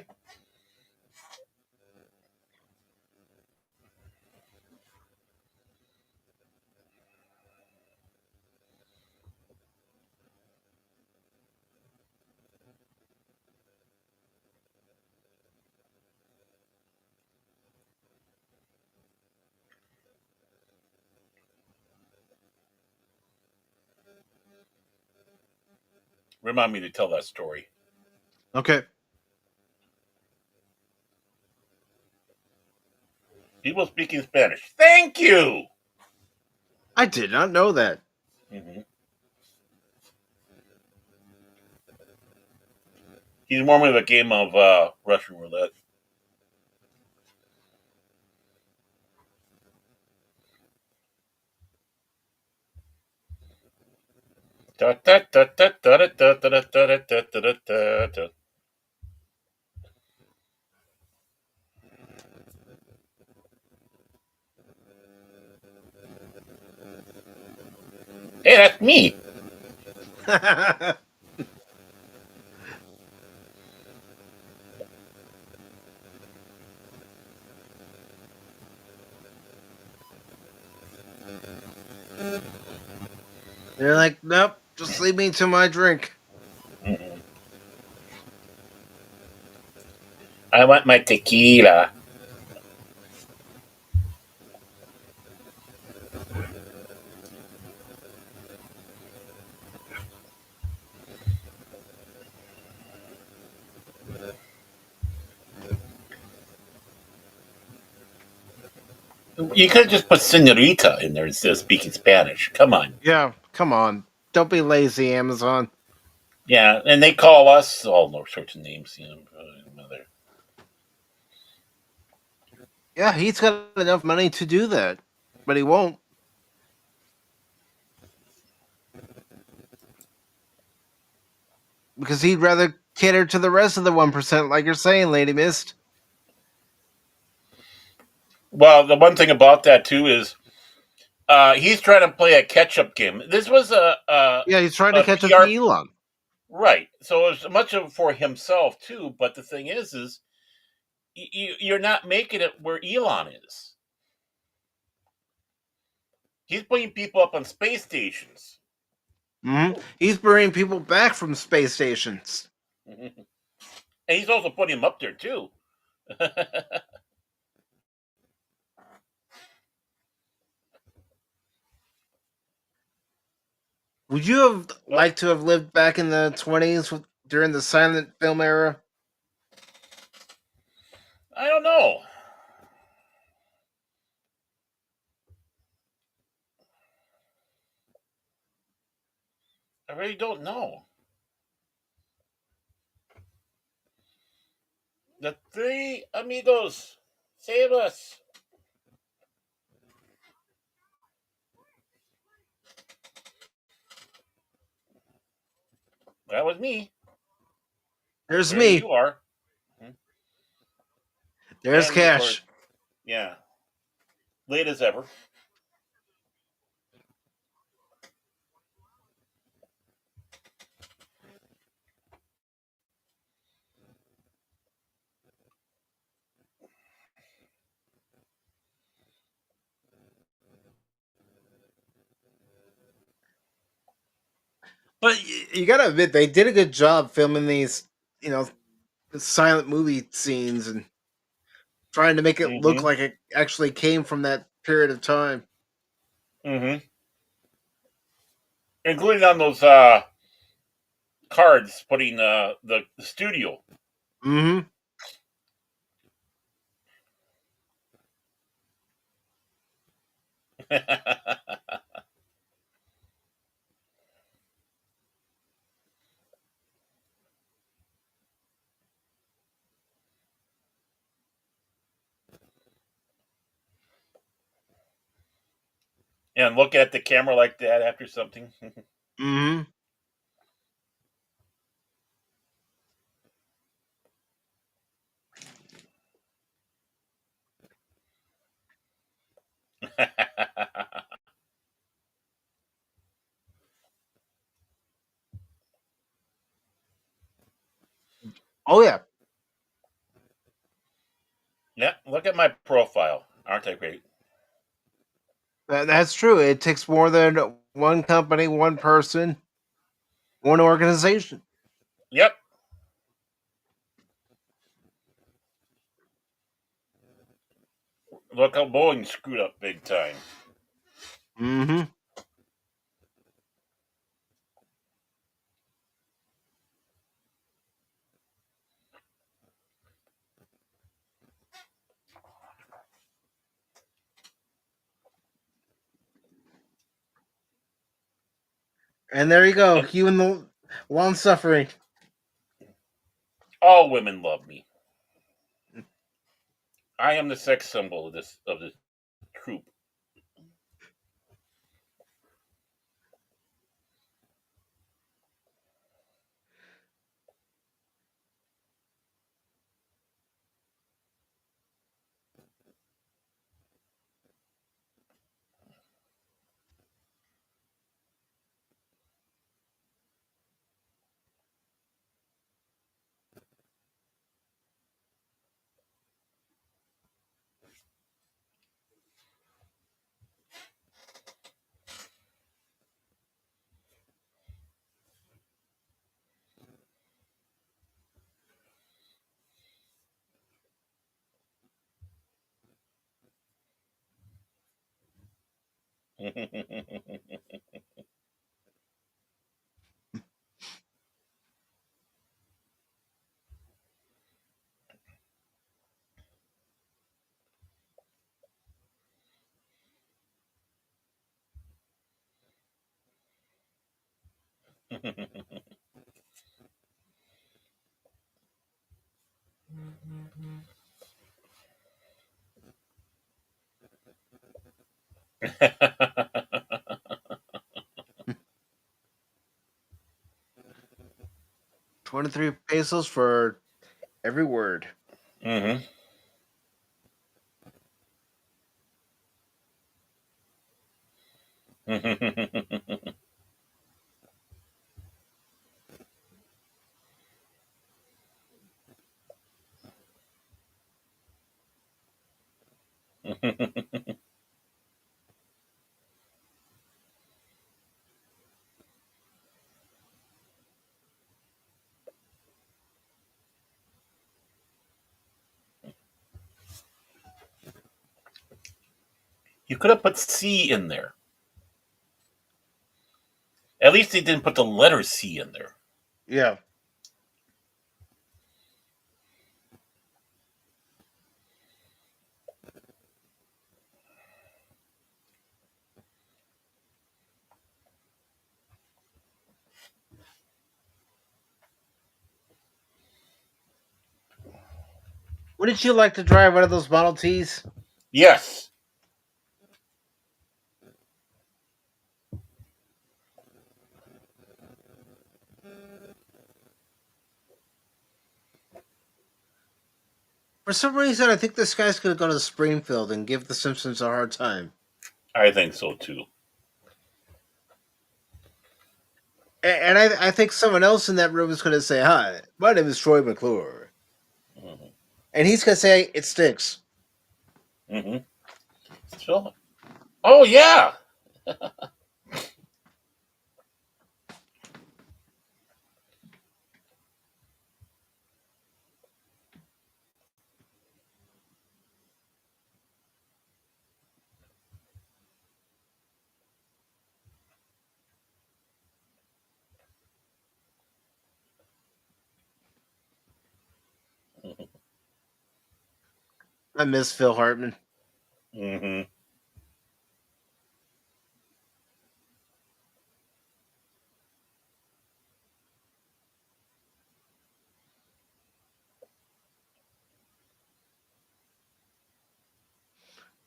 Remind me to tell that story. Okay. People speaking Spanish. Thank you. I did not know that. Mm-hmm. He's more of a game of Russian roulette. Hey, that's me. They're like, nope, just leave me to my drink. Mm-hmm. I want my tequila. You could have just put senorita in there instead of speaking Spanish. Come on. Yeah, come on. Don't be lazy, Amazon. Yeah, and they call us all sorts of names. Mother. Yeah, he's got enough money to do that, but he won't. Because he'd rather cater to the rest of the 1%, like you're saying, Lady Mist. Well, the one thing about that too is he's trying to play a catch-up game. This was Yeah, he's trying to a catch up to PR, Elon. right? So it's much of for himself too. But the thing is you're not making it where Elon is. He's putting people up on space stations. He's bringing people back from space stations. And he's also putting him up there too. Would you have liked to have lived back in the 20s during the silent film era? I don't know. I really don't know. The three amigos save us. That was me. There's There me. you are. There's And of course, cash. yeah, late as ever. But you gotta admit, they did a good job filming these, you know, silent movie scenes and trying to make it look Mm-hmm. like it actually came from that period of time. Mm-hmm. Including on those cards, putting the studio. Mm-hmm. And look at the camera like that after something. Mm-hmm. Oh yeah, Yeah, look at my profile. Aren't I great? that's true. It takes more than one company, one person, one organization. Yep. Look how Boeing screwed up big time. Mm-hmm. And there you go, And you and the long suffering. all women love me. I am the sex symbol of this troop. Mm-hmm. 23 pesos for every word. You could have put C in there. At least they didn't put the letter C in there. Yeah. Wouldn't you like to drive one of those Model Ts? Yes. For For some reason, I think this guy's going to go to Springfield and give the Simpsons a hard time. I think so too. And I think someone else in that room is going to say, "Hi, my name is Troy McClure," Mm-hmm. and he's going to say, "It stinks." Mm-hmm. So, oh yeah. I miss Phil Hartman. Mm-hmm.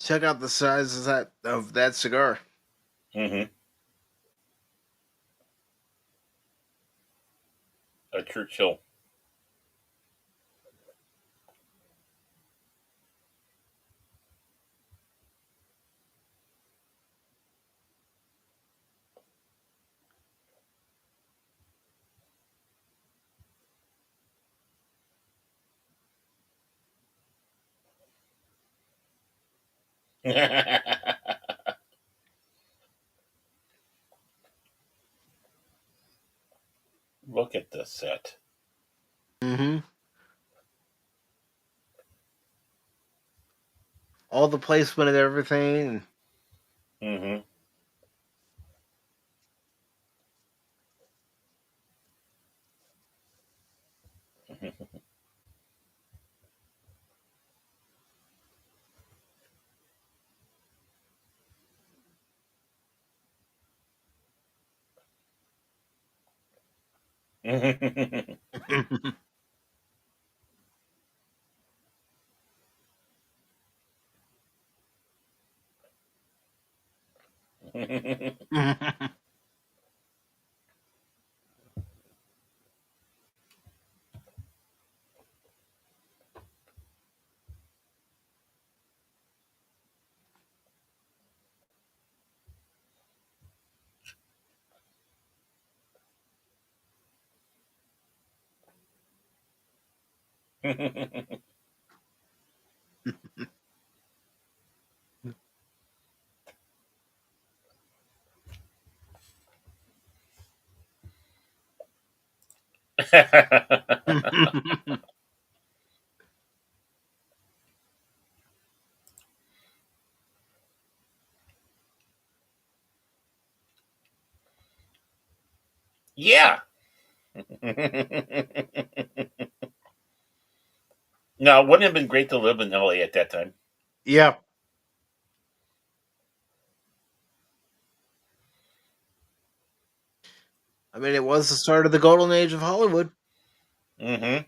Check out the size of that cigar. Mm-hmm. A Churchill. Look at the set. Mm-hmm. All the placement and everything. Mm-hmm. Yeah. Now, wouldn't it have been great to live in LA at that time? Yeah. I mean, it was the start of the golden age of Hollywood. Mm-hmm.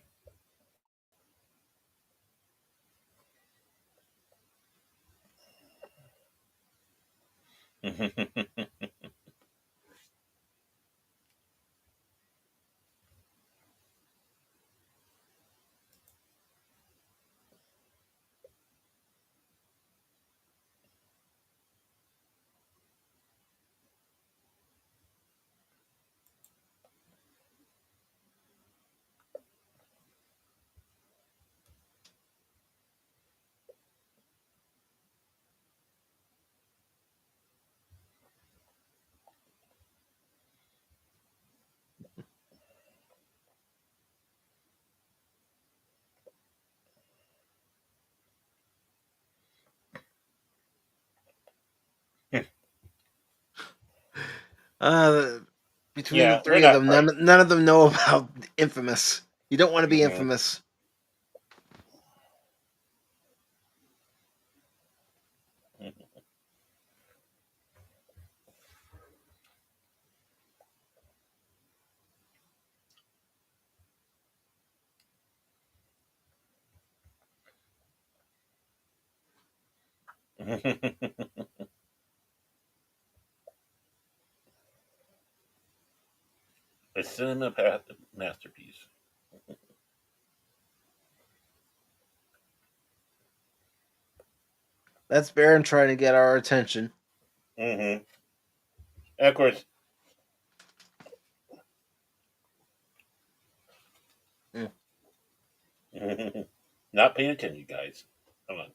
Uh, Between the Yeah, we're three of not them, bright. none of them know about Infamous. You don't want to be Mm-hmm. infamous. A cinema masterpiece. That's Baron trying to get our attention. Mm-hmm. And of course, not paying attention, guys. Come on.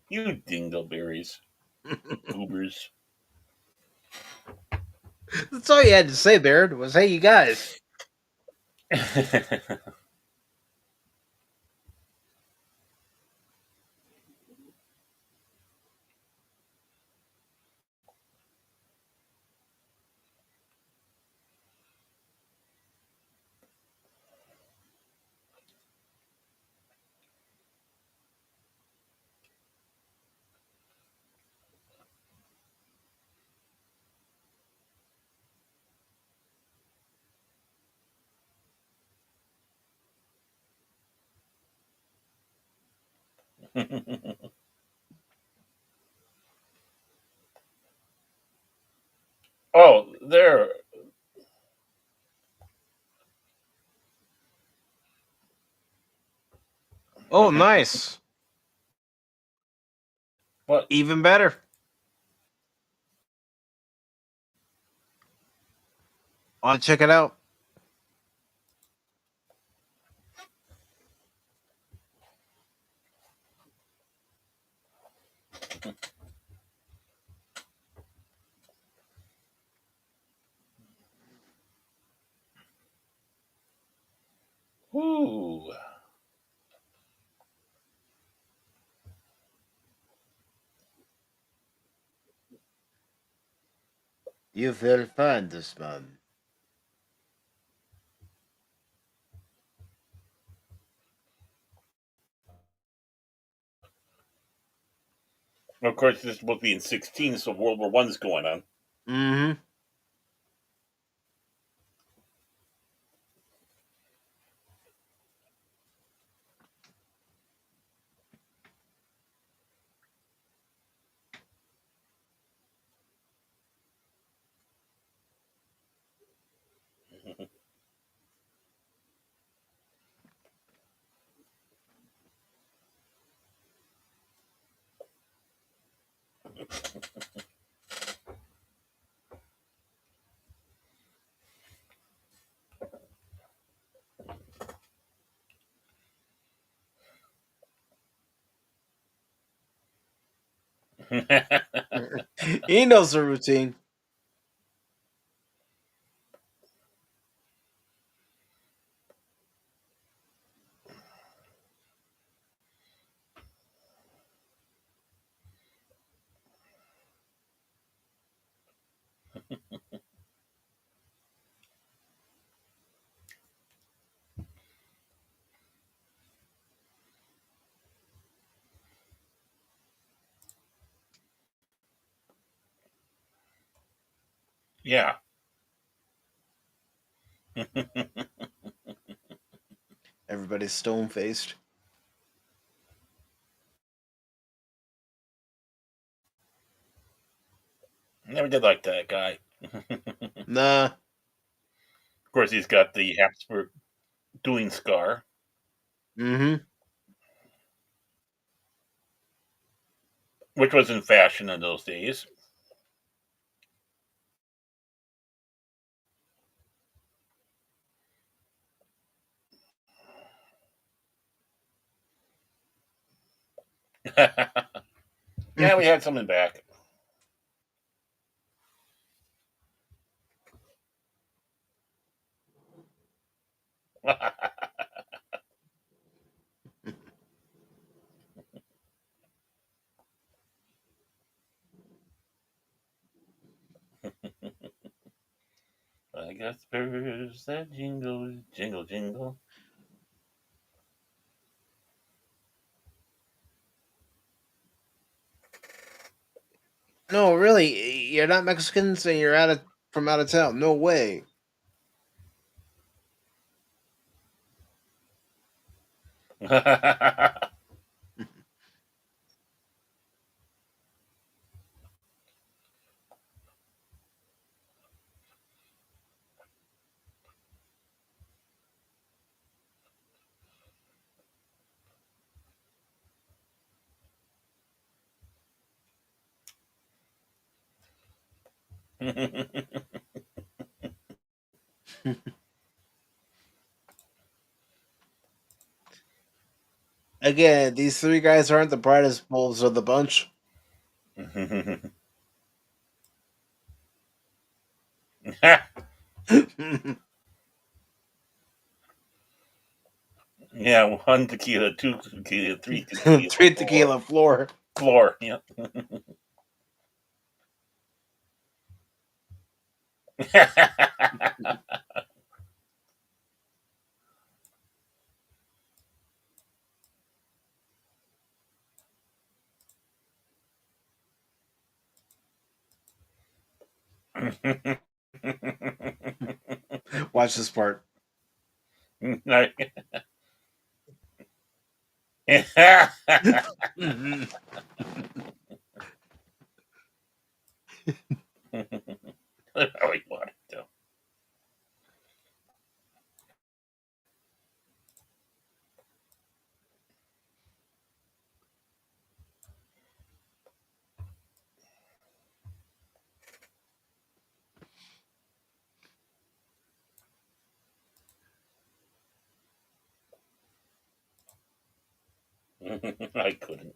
You dingleberries, goobers. That's all you had to say, Baron, was, hey, you guys. Oh, there. Oh, nice. What? Even better. Want to check it out? Ooh. You will find this man. Of course, this is supposed to be in 16, so World War One's going on. Mm-hmm. He knows the routine. Yeah. Everybody's stone faced. Never did like that guy. Nah. Of course, he's got the Habsburg dueling scar, Mm-hmm. which was in fashion in those days. Yeah, we had something back. I got spurs that jingle, jingle, jingle. No, really, you're not Mexicans and you're from out of town. No way. Again, these three guys aren't the brightest bulbs of the bunch. Yeah, one tequila, two tequila, three tequila, Three four tequila floor. floor. Yeah. Watch this part. Like- I want it to. I couldn't.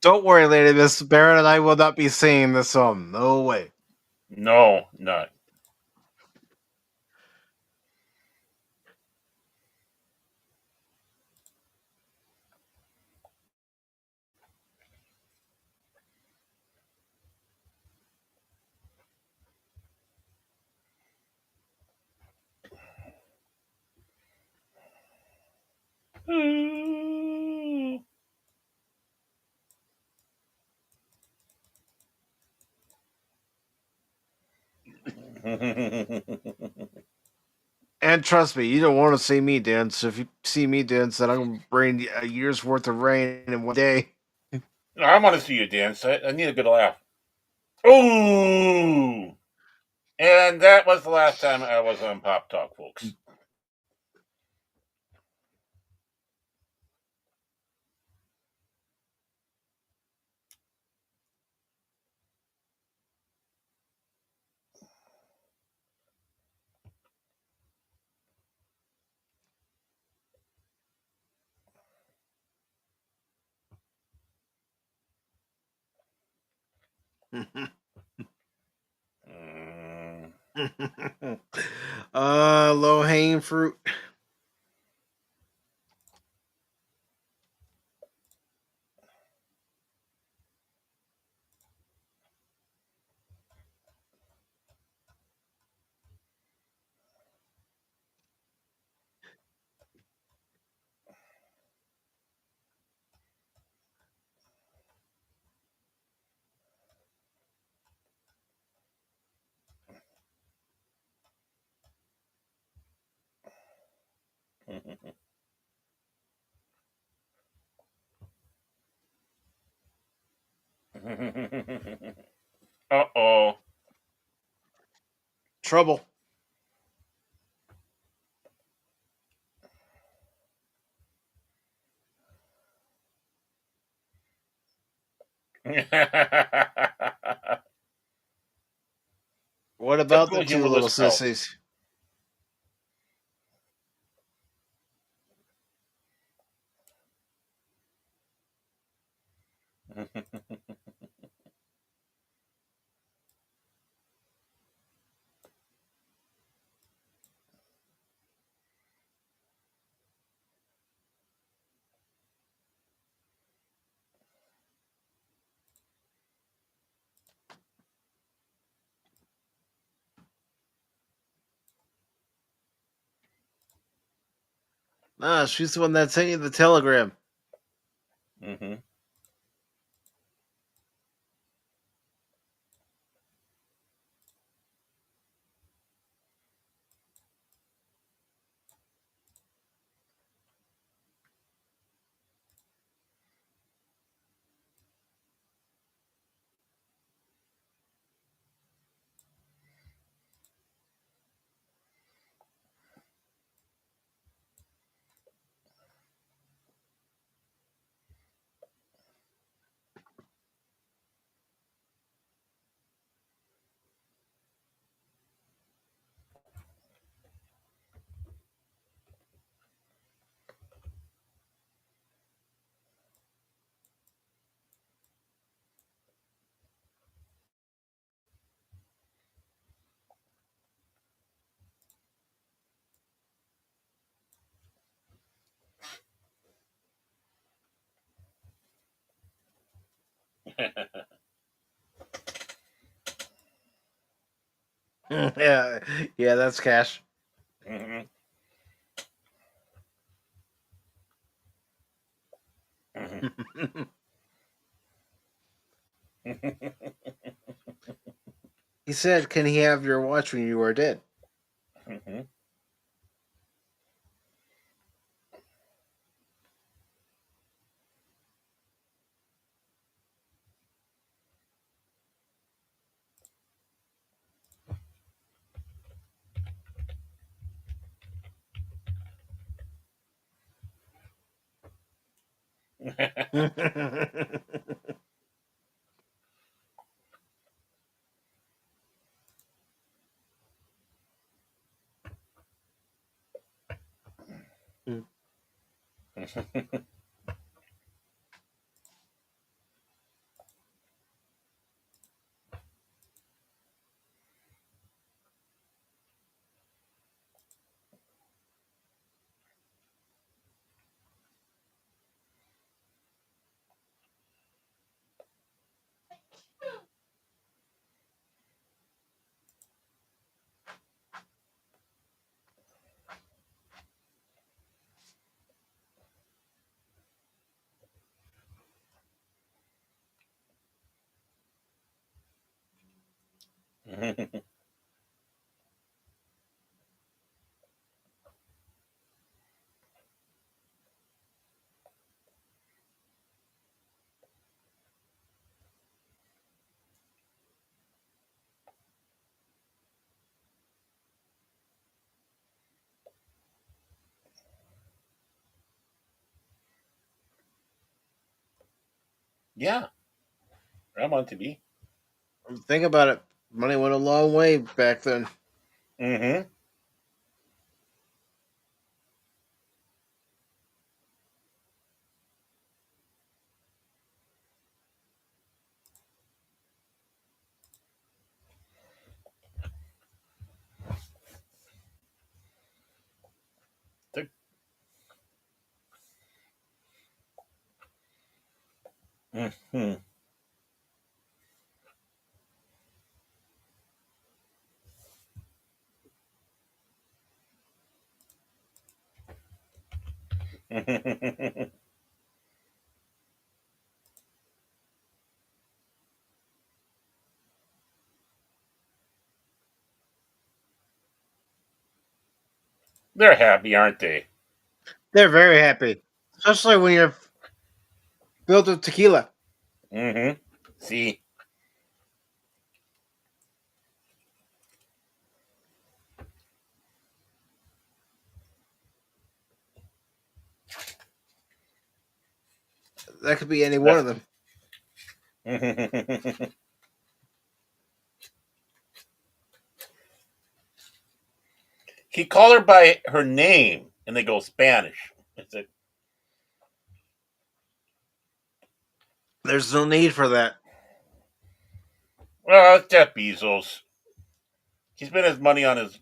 Don't worry, lady. Miss Barrett and I will not be singing this song. No way. No, not. And trust me, you don't want to see me dance. If you see me dance, then I'm going to bring a year's worth of rain in one day. I want to see you dance. I need a good laugh. Ooh! And that was the last time I was on Pop Talk, folks. Mm. Low hanging fruit. Uh-oh. Trouble. What about Typical the two little humorless girl. sissies? Ah, she's the one that sent you the telegram. Mm-hmm. Yeah, yeah, that's cash. Mm-hmm. He said, "Can he have your watch when you are dead?" Mm-hmm. Yeah, I want to be. Think about it. Money went a long way back then. Mm-hmm. Mm-hmm. They're happy, aren't they? They're very happy, especially when you're filled with tequila. Mm-hmm. See. That could be any one of them. He called her by her name, and they go Spanish. It's like, There's no need for that. well, it's Jeff Bezos. He spent his money on his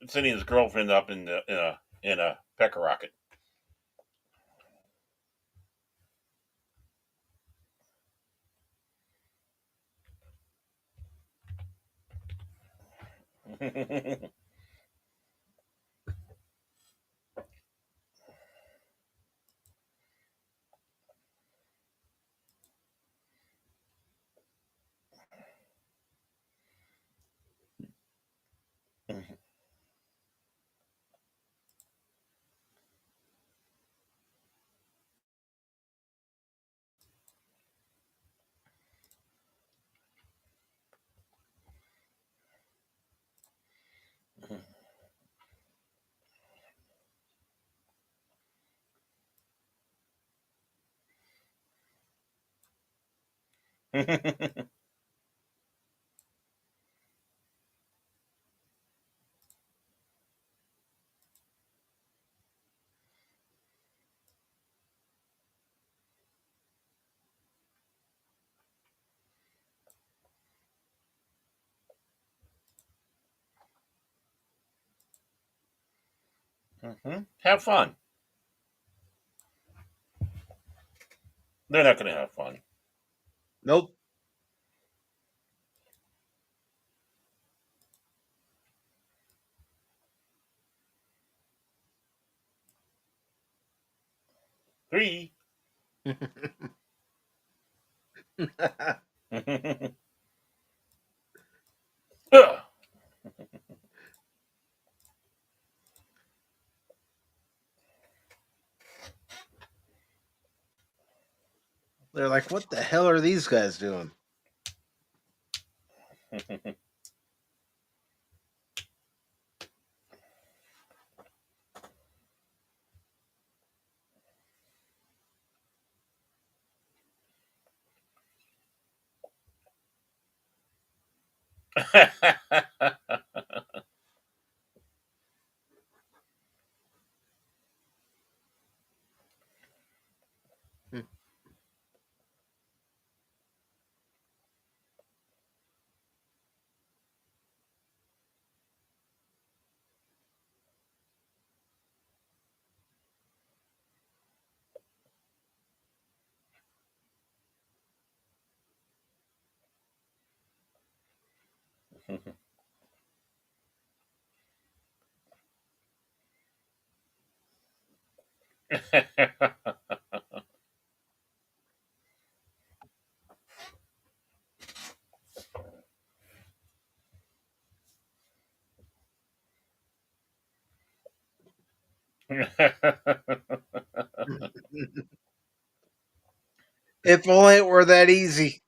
sending his girlfriend up in a pecker rocket. Have fun. They're not going to have fun. Nope. Three. Ugh. They're like, what the hell are these guys doing? If only it were that easy.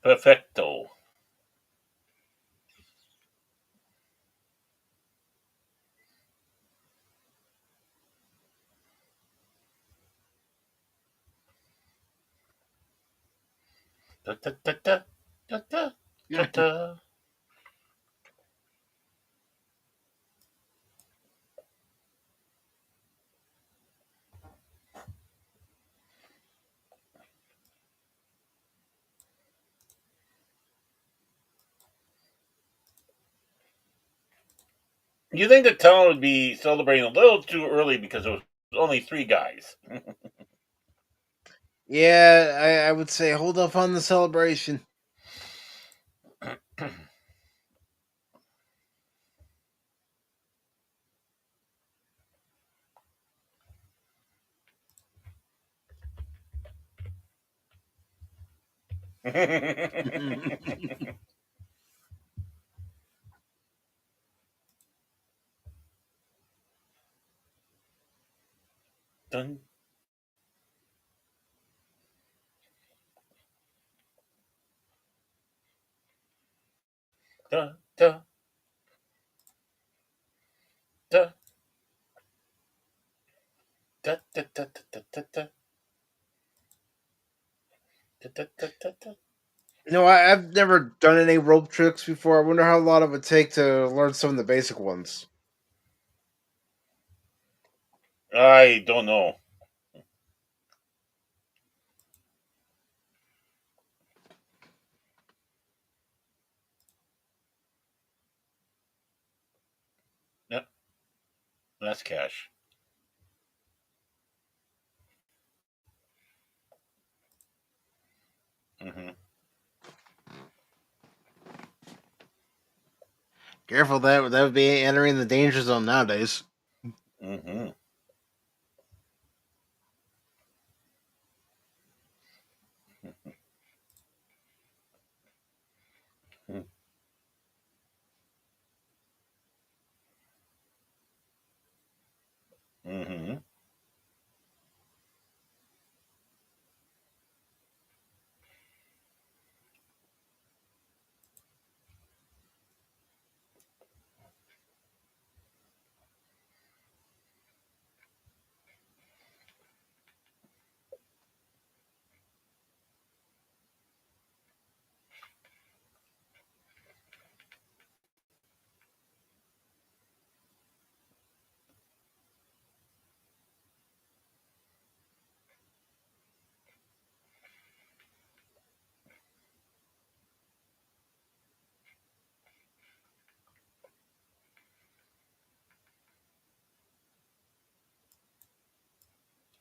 Perfecto. Da, da, da, da, da, da, da, da. You think the town would be celebrating a little too early because it was only 3 guys? Yeah, I would say hold off on the celebration. Dun, da, da, da, da, da, da, da, da, da, da, da, da, da, da. I've never done any rope tricks before. I wonder how long it would take to learn some of the basic ones. I don't know. Yep, that's cash. Mm-hmm. Careful, that would be entering the danger zone nowadays. Mm-hmm. Mm-hmm.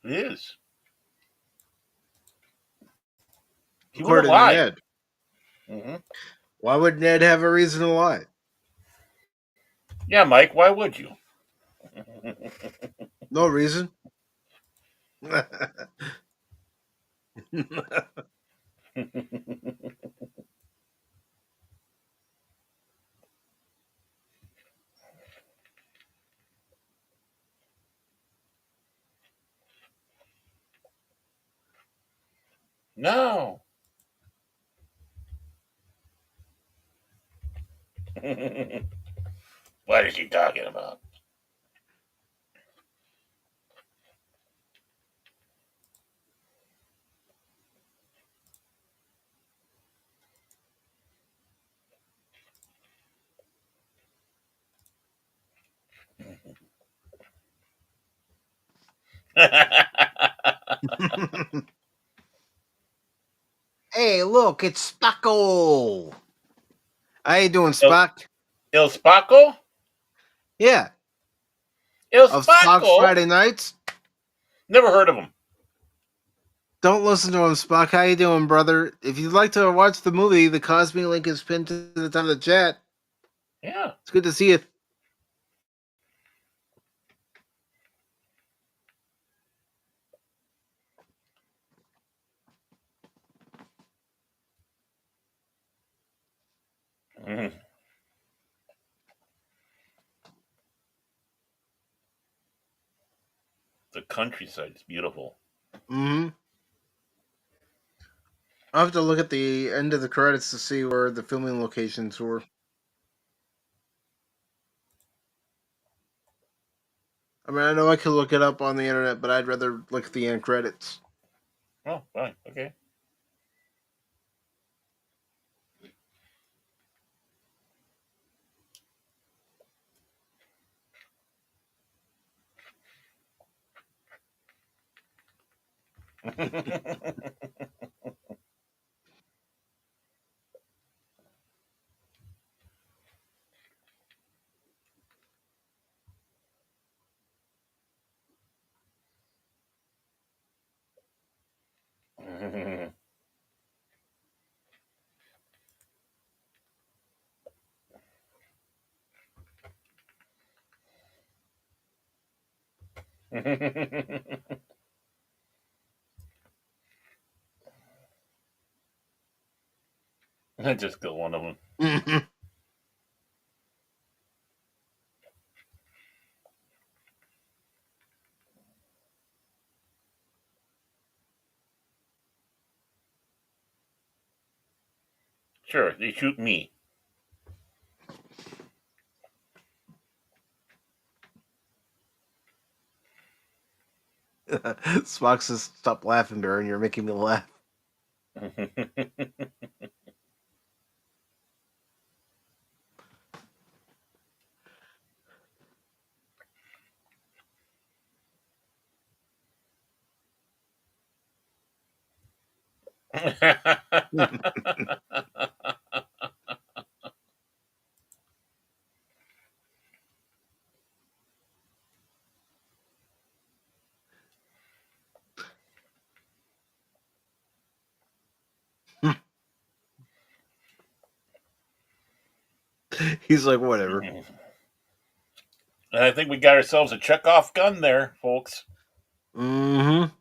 It is. He wouldn't According to lie. Ned. Mm-hmm. Why would Ned have a reason to lie? Yeah, Mike, why would you? No reason. No. What is he talking about? Hey, look, it's Spacko. How you doing, El, Spock? El Spaco? Yeah, El of Spock's Spaco? Friday Nights. Never heard of him. Don't listen to him, Spock. How you doing, brother? If you'd like to watch the movie, the Cosme link is pinned to the top of the chat. Yeah. It's good to see you. Mhm. The countryside is beautiful. Mm-hmm. I'll have to look at the end of the credits to see where the filming locations were. I mean, I know I could look it up on the internet, but I'd rather look at the end credits. Oh, fine. Okay. I just killed one of them. Mm-hmm. Sure, they shoot me. Spock says, "Stop laughing, Baron. You're making me laugh." He's like, "Whatever." And I think we got ourselves a Chekhov gun there, folks. Mm-hmm.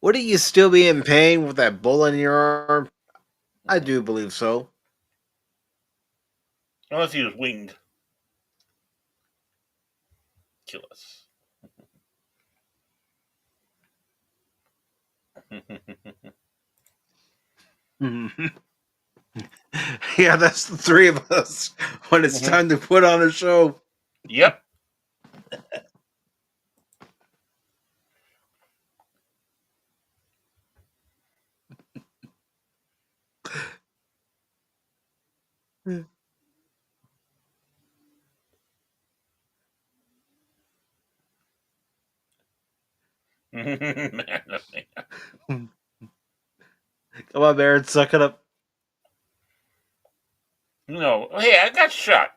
Wouldn't you still be in pain with that bullet in your arm? I do believe so. Unless he was winged. Kill us. Yeah, that's the three of us when it's time to put on a show. Yep. Come on, Baron, suck it up. No. Hey, I got shot.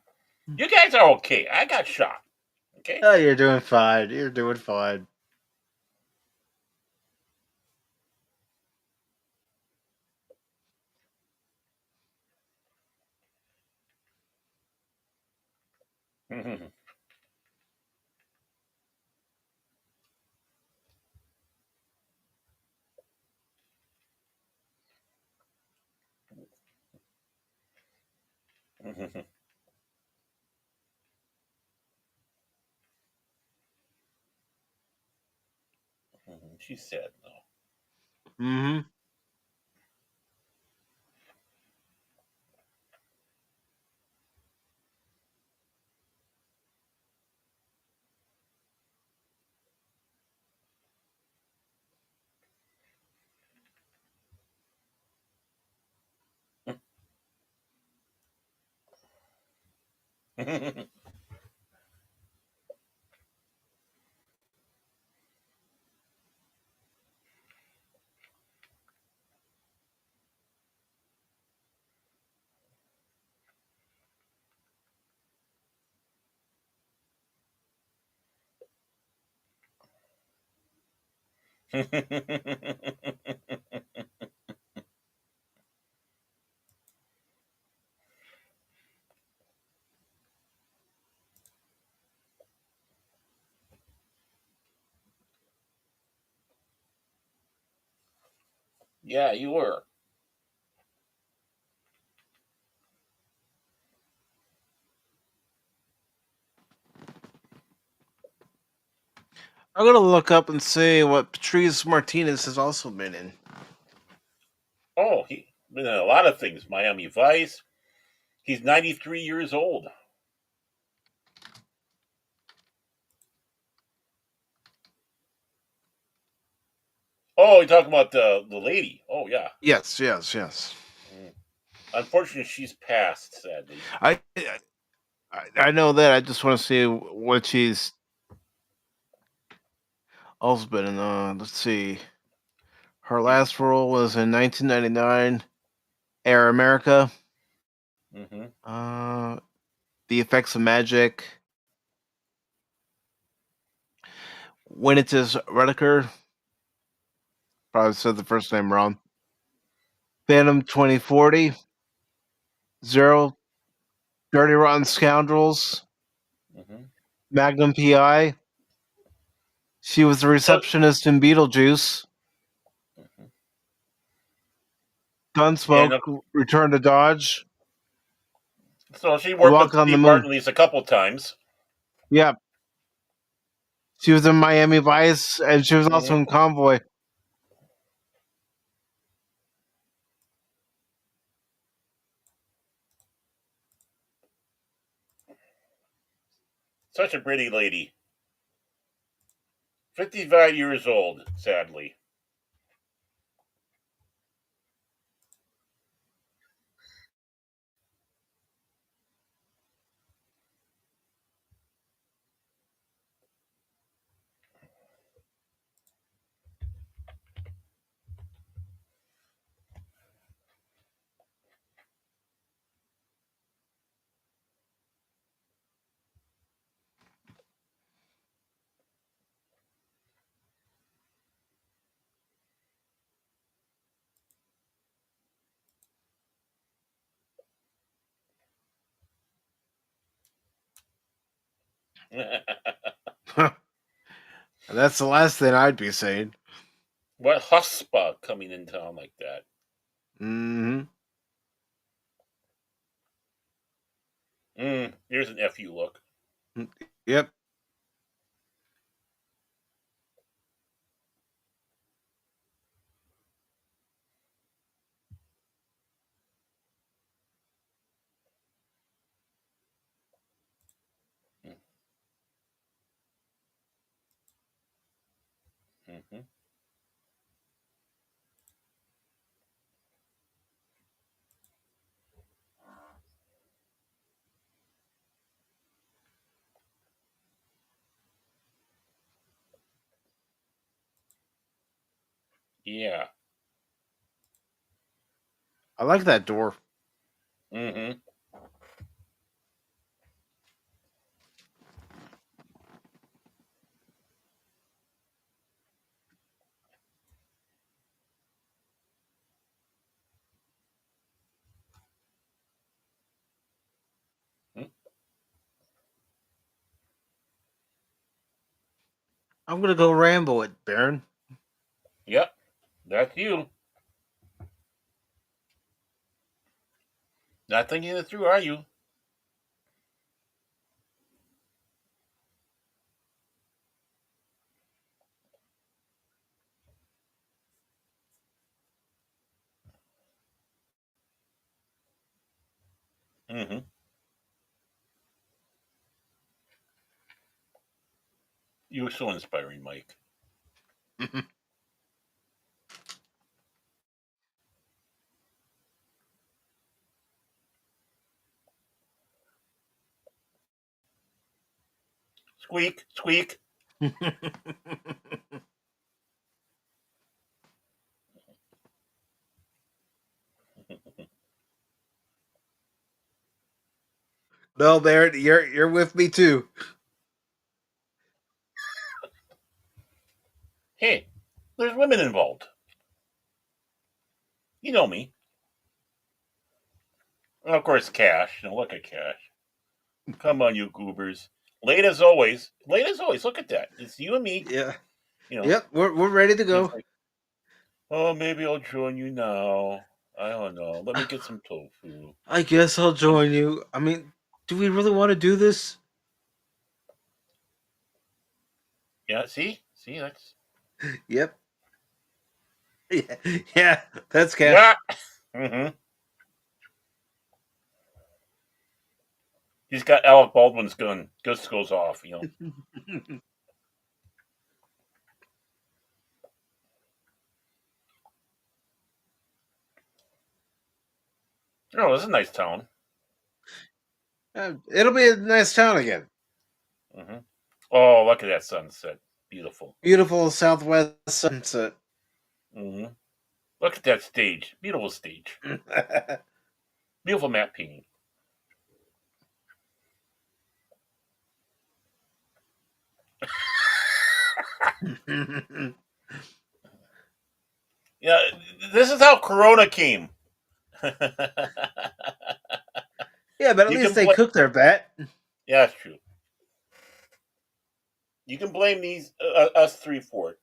You guys are okay. I got shot. Okay? Oh, you're doing fine. You're doing fine. She's sad though. Mm-hmm. Yeah, you were. I'm gonna look up and see what Patrice Martinez has also been in. Oh, he's been in a lot of things. Miami Vice. He's 93 years old. Oh, you're talking about the lady. Oh, yeah. Yes, yes, yes. Unfortunately, she's passed, sadly. I know that. I just want to see what she's also been in. Let's see. Her last role was in 1999, Air America. Mm-hmm. The Effects of Magic. Winnetis Redeker. Probably said the first name wrong. Phantom 2040. Zero. Dirty Rotten Scoundrels. Mm-hmm. Magnum PI. She was the receptionist in Beetlejuice. Mm-hmm. Gunsmoke. Return to Dodge. So she worked Walk with on the Steve Moon. Martin at least a couple times. Yeah. She was in Miami Vice, and she was also in Convoy. Such a pretty lady. 55 years old, sadly. That's the last thing I'd be saying. What huspa coming in town like that? Mm-hmm. Here's an FU look. Yep. Mm-hmm. Yeah. I like that door. Mm-hmm. I'm gonna go Rambo it, Baron. Yep. That's you. Not thinking it through, are you? Mm-hmm. You were so inspiring, Mike. Squeak, squeak. No, Baron, you're with me too. Hey, there's women involved. You know me. And of course, Cash. Look at Cash. Come on, you goobers. Late as always. Late as always. Look at that. It's you and me. Yeah. You know. Yep, we're ready to go. It's like, oh, maybe I'll join you now. I don't know. Let me get some tofu. I guess I'll join you. I mean, do we really want to do this? Yeah, see? That's... Yep. Yeah, that's Cash. Yeah. Mm-hmm. He's got Alec Baldwin's gun. Just goes off, you know. Oh, this is a nice town. It'll be a nice town again. Mm-hmm. Oh, look at that sunset. Beautiful. Beautiful southwest sunset. Mm-hmm. Look at that stage. Beautiful stage. Beautiful map painting. Yeah, this is how Corona came. Yeah, but at least they cooked their bat. Yeah, that's true. You can blame these us three for it.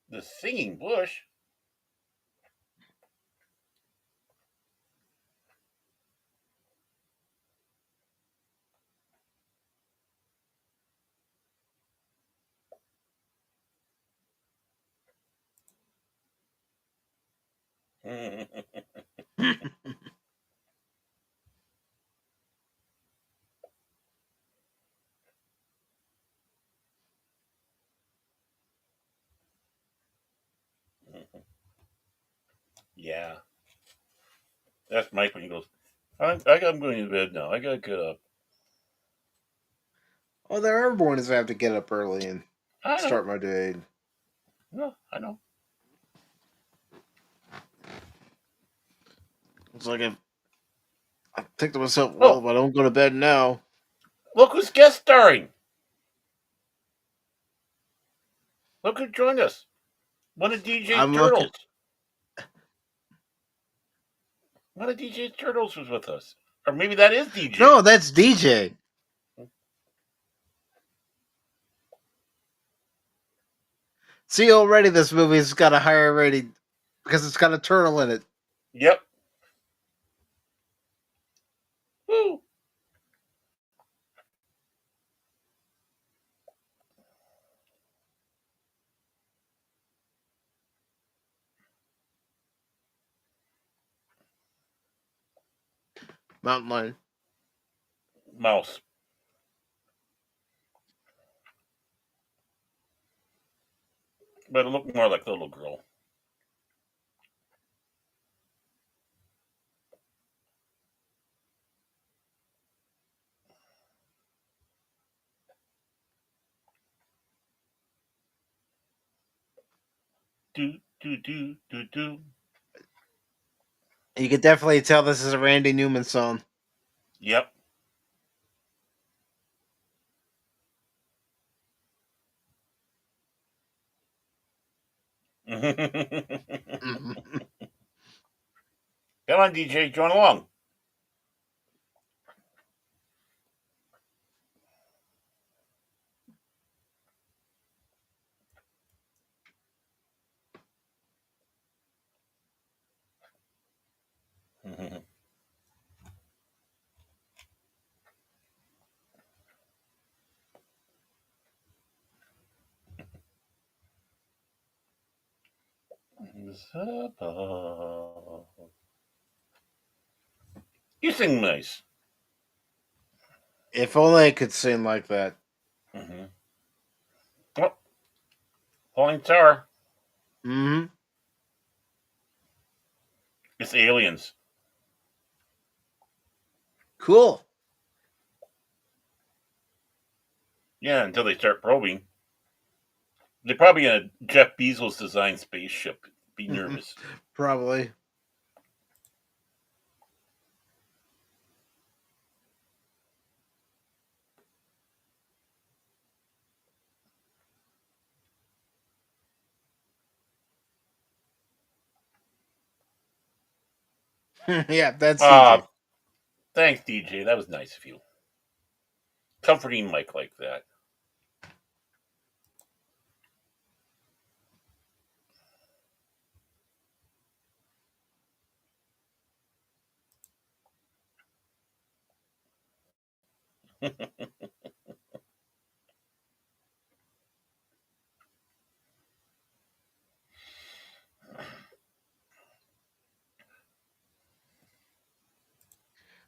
The singing bush. Yeah, that's Mike when he goes. I'm going to bed now. I gotta get up. Oh, there are mornings I have to get up early and I know. start my day. No, I know. It's like I think to myself, well, if I don't go to bed now. Look who's guest starring. Look who joined us. One of DJ Turtles. One of DJ Turtles was with us. Or maybe that is DJ. No, that's DJ. See, already this movie's got a higher rating because it's got a turtle in it. Yep. Woo. Mountain lion. Mouse. But it looked more like the little girl. Do, do, do, do, do. You could definitely tell this is a Randy Newman song. Yep. Come on, DJ, join along. You sing nice. If only I could sing like that. Mm-hmm. Oh, falling tower. Mm-hmm. It's aliens. Cool. Yeah, until they start probing. They're probably in a Jeff Bezos designed spaceship. Be nervous. Probably. Yeah, that's CJ. Thanks, DJ. That was nice of you. Comforting Mike like that.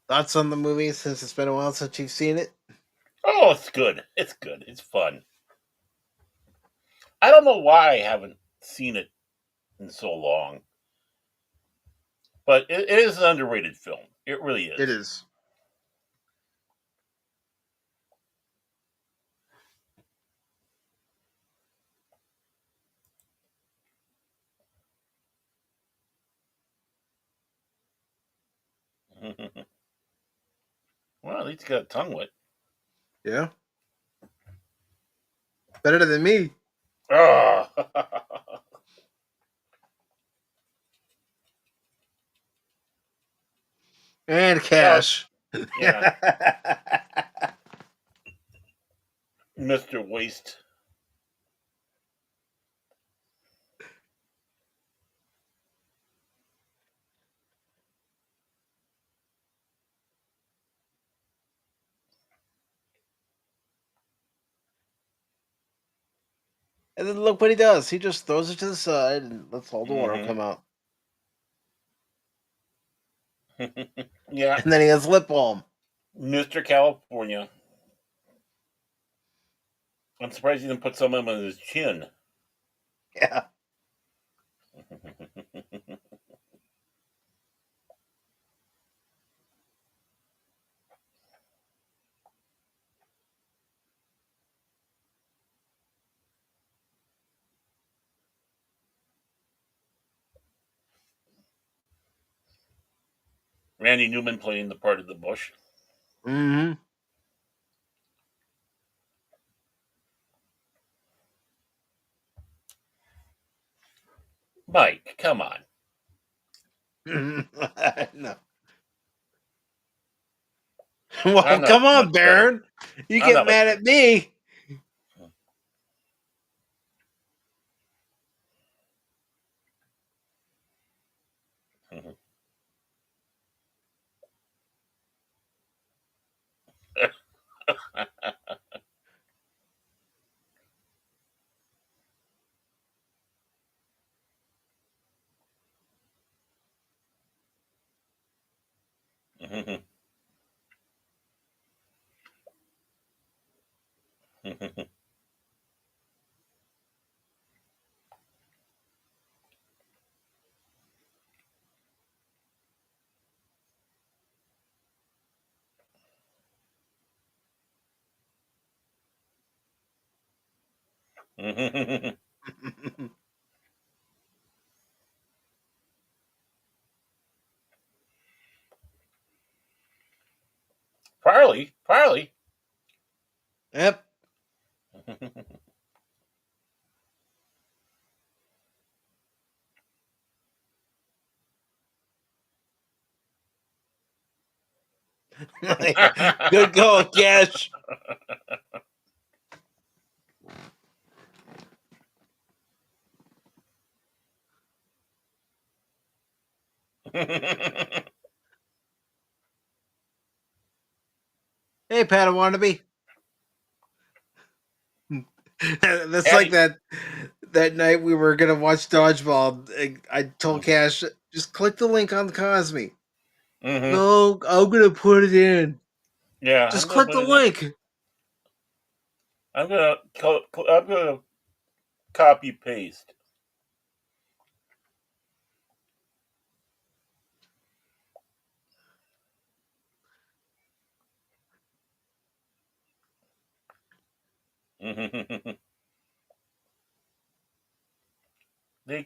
Thoughts on the movie since it's been a while since you've seen it? Oh, it's good. It's good. It's fun. I don't know why I haven't seen it in so long, but it is an underrated film. It really is. It is. Well, at least you got a tongue wet. Yeah. Better than me. Oh. And cash. Yeah. Mr. Waste. And then look what he does. He just throws it to the side and lets all the water come out. Yeah. And then he has lip balm. Mr. California. I'm surprised he didn't put some of them on his chin. Yeah. Randy Newman playing the part of the bush. Mm-hmm. Mike, come on. No. Well, come on, Baron. You get mad at me. Farley. Yep. Good going, Cash. Hey, Padawannabe. That's like that night we were gonna watch Dodgeball. I told Cash, just click the link on the Cosme. No, I'm gonna put it in. Yeah, just click the link. I'm gonna copy paste. They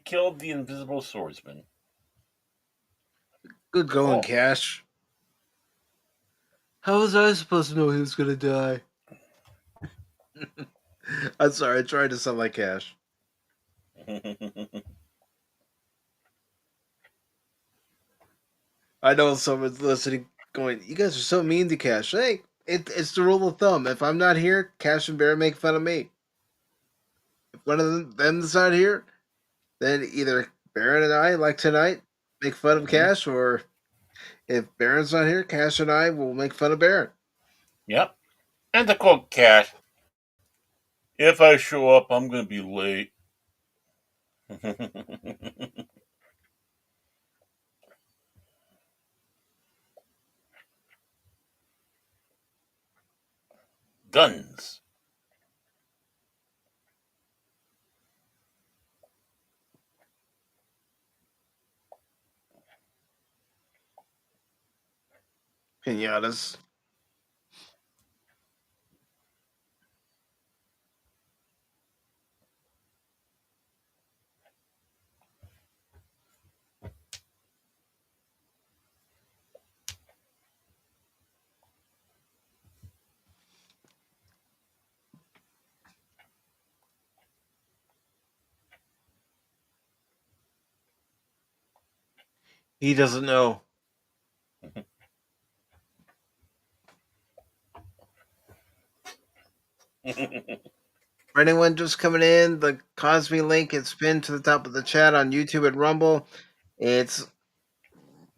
killed the invisible swordsman. Good going, Oh. Cash. How was I supposed to know he was gonna die? I'm sorry, I tried to sound like Cash. I know someone's listening going, you guys are so mean to Cash. Hey, it's the rule of thumb. If I'm not here, Cash and Bear make fun of me. If one of them's not here, then either Baron and I, like tonight, make fun of Cash, or if Baron's not here, Cash and I will make fun of Baron. Yep. And to quote Cash, if I show up, I'm going to be late. Guns. Pinatas. He doesn't know. For anyone just coming in, the Cosme link is pinned to the top of the chat on YouTube and Rumble. It's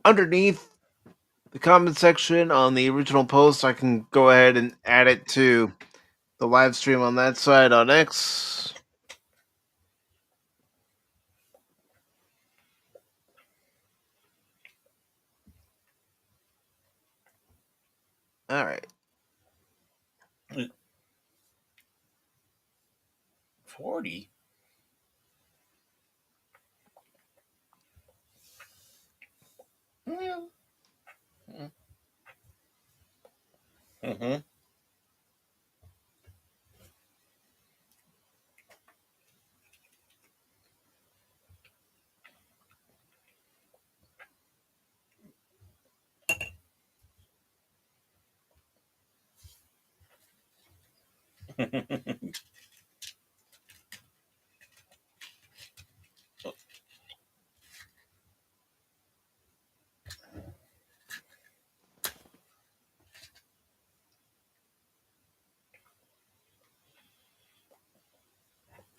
underneath the comment section on the original post. I can go ahead and add it to the live stream on that side on X. All right. 40? Mm-hmm.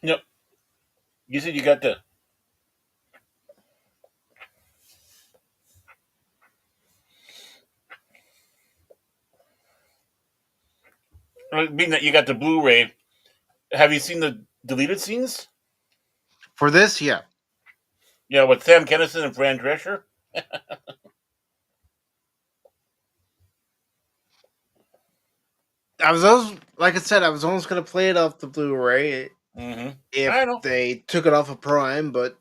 Yep. You said you got the. Being that you got the Blu-ray, have you seen the deleted scenes? For this, yeah. Yeah, with Sam Kinison and Fran Drescher. I was always, like I said, I was almost going to play it off the Blu-ray if I know. they took it off of Prime, but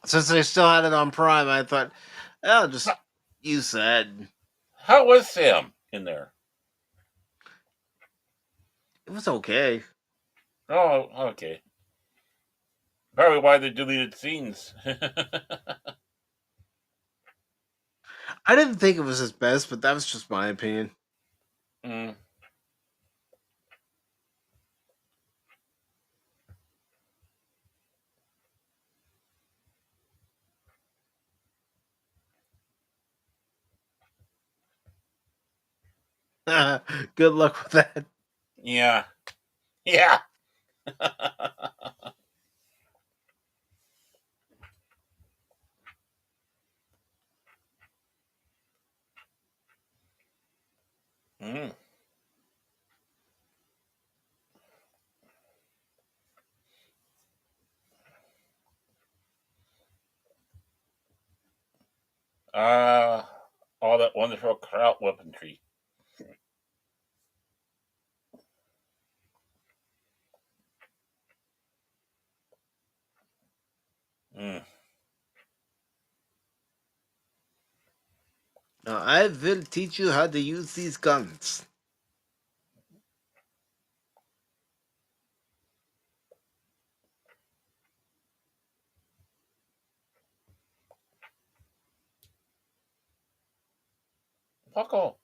since they still had it on Prime, I thought, I'll just use that. How was Sam in there? It was okay. Oh, okay. Probably why they deleted scenes. I didn't think it was his best, but that was just my opinion. Mm. Good luck with that. Yeah. Yeah. Mm. All that wonderful kraut weaponry. Mm. Now, I will teach you how to use these guns. Paco.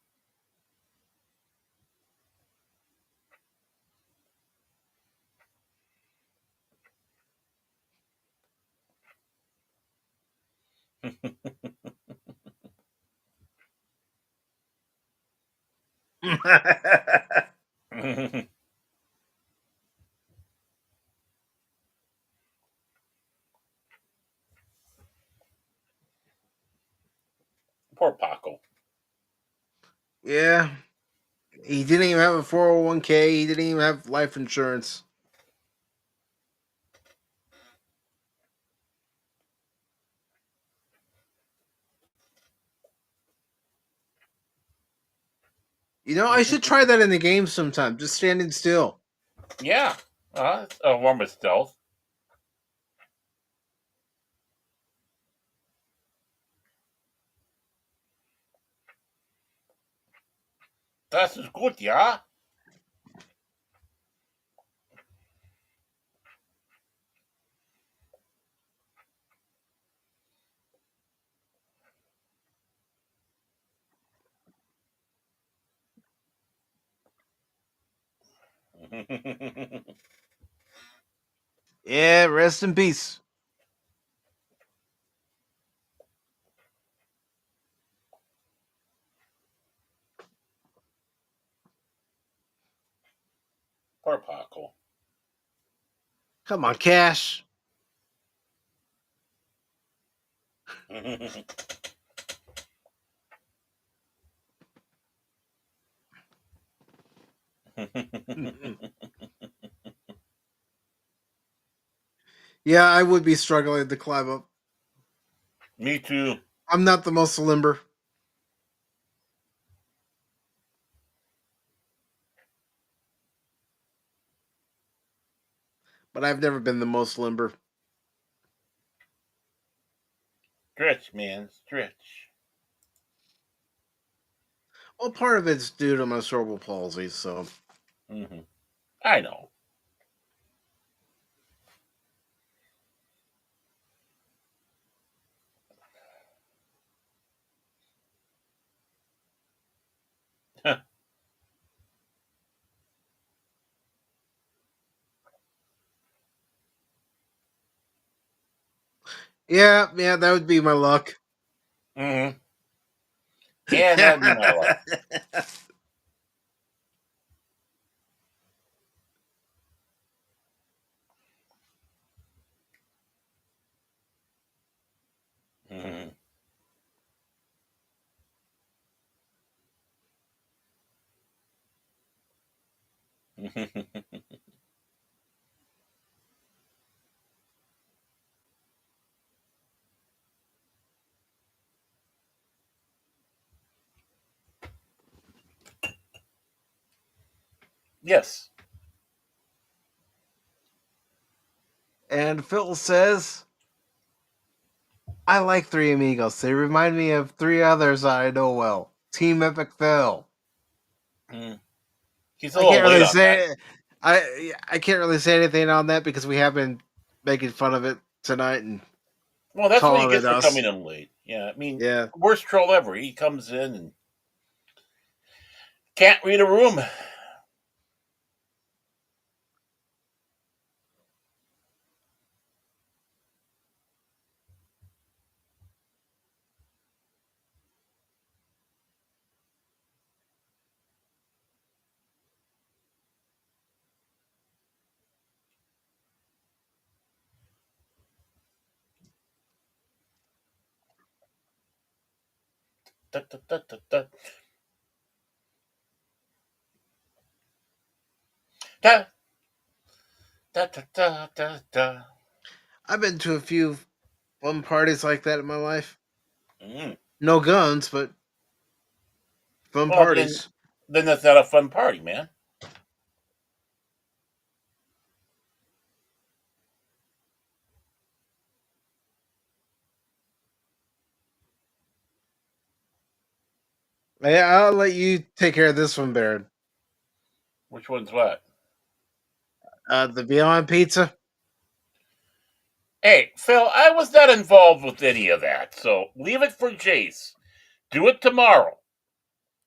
Poor Paco. Yeah. He didn't even have a 401k. He didn't even have life insurance. You know, I should try that in the game sometime. Just standing still. Yeah. It's a form of stealth. Das ist gut, ja? Yeah, rest in peace. Poor Paco. Come on, Cash. Yeah, I would be struggling to climb up. Me too. I'm not the most limber. But I've never been the most limber. Stretch, man. Stretch. Well, part of it's due to my cerebral palsy, so. I know. Yeah, that would be my luck. Yeah, that'd be my luck. Yes. And Phil says, I like Three Amigos. They remind me of three others I know well. Team Epic Phil. He's a I little can't late really on say that. I can't really say anything on that because we have been making fun of it tonight and Well, that's what he calling gets it for us. coming in late. Yeah, I mean, Yeah. worst troll ever. He comes in and can't read a room. Da, da, da, da, da. Da, da, da, da, da, da. I've been to a few fun parties like that in my life. Mm. No guns, but fun Well, parties. then that's not a fun party, man. Yeah, I'll let you take care of this one, Baron. Which one's what? The Beyond Pizza. Hey, Phil, I was not involved with any of that, so leave it for Jace. Do it tomorrow.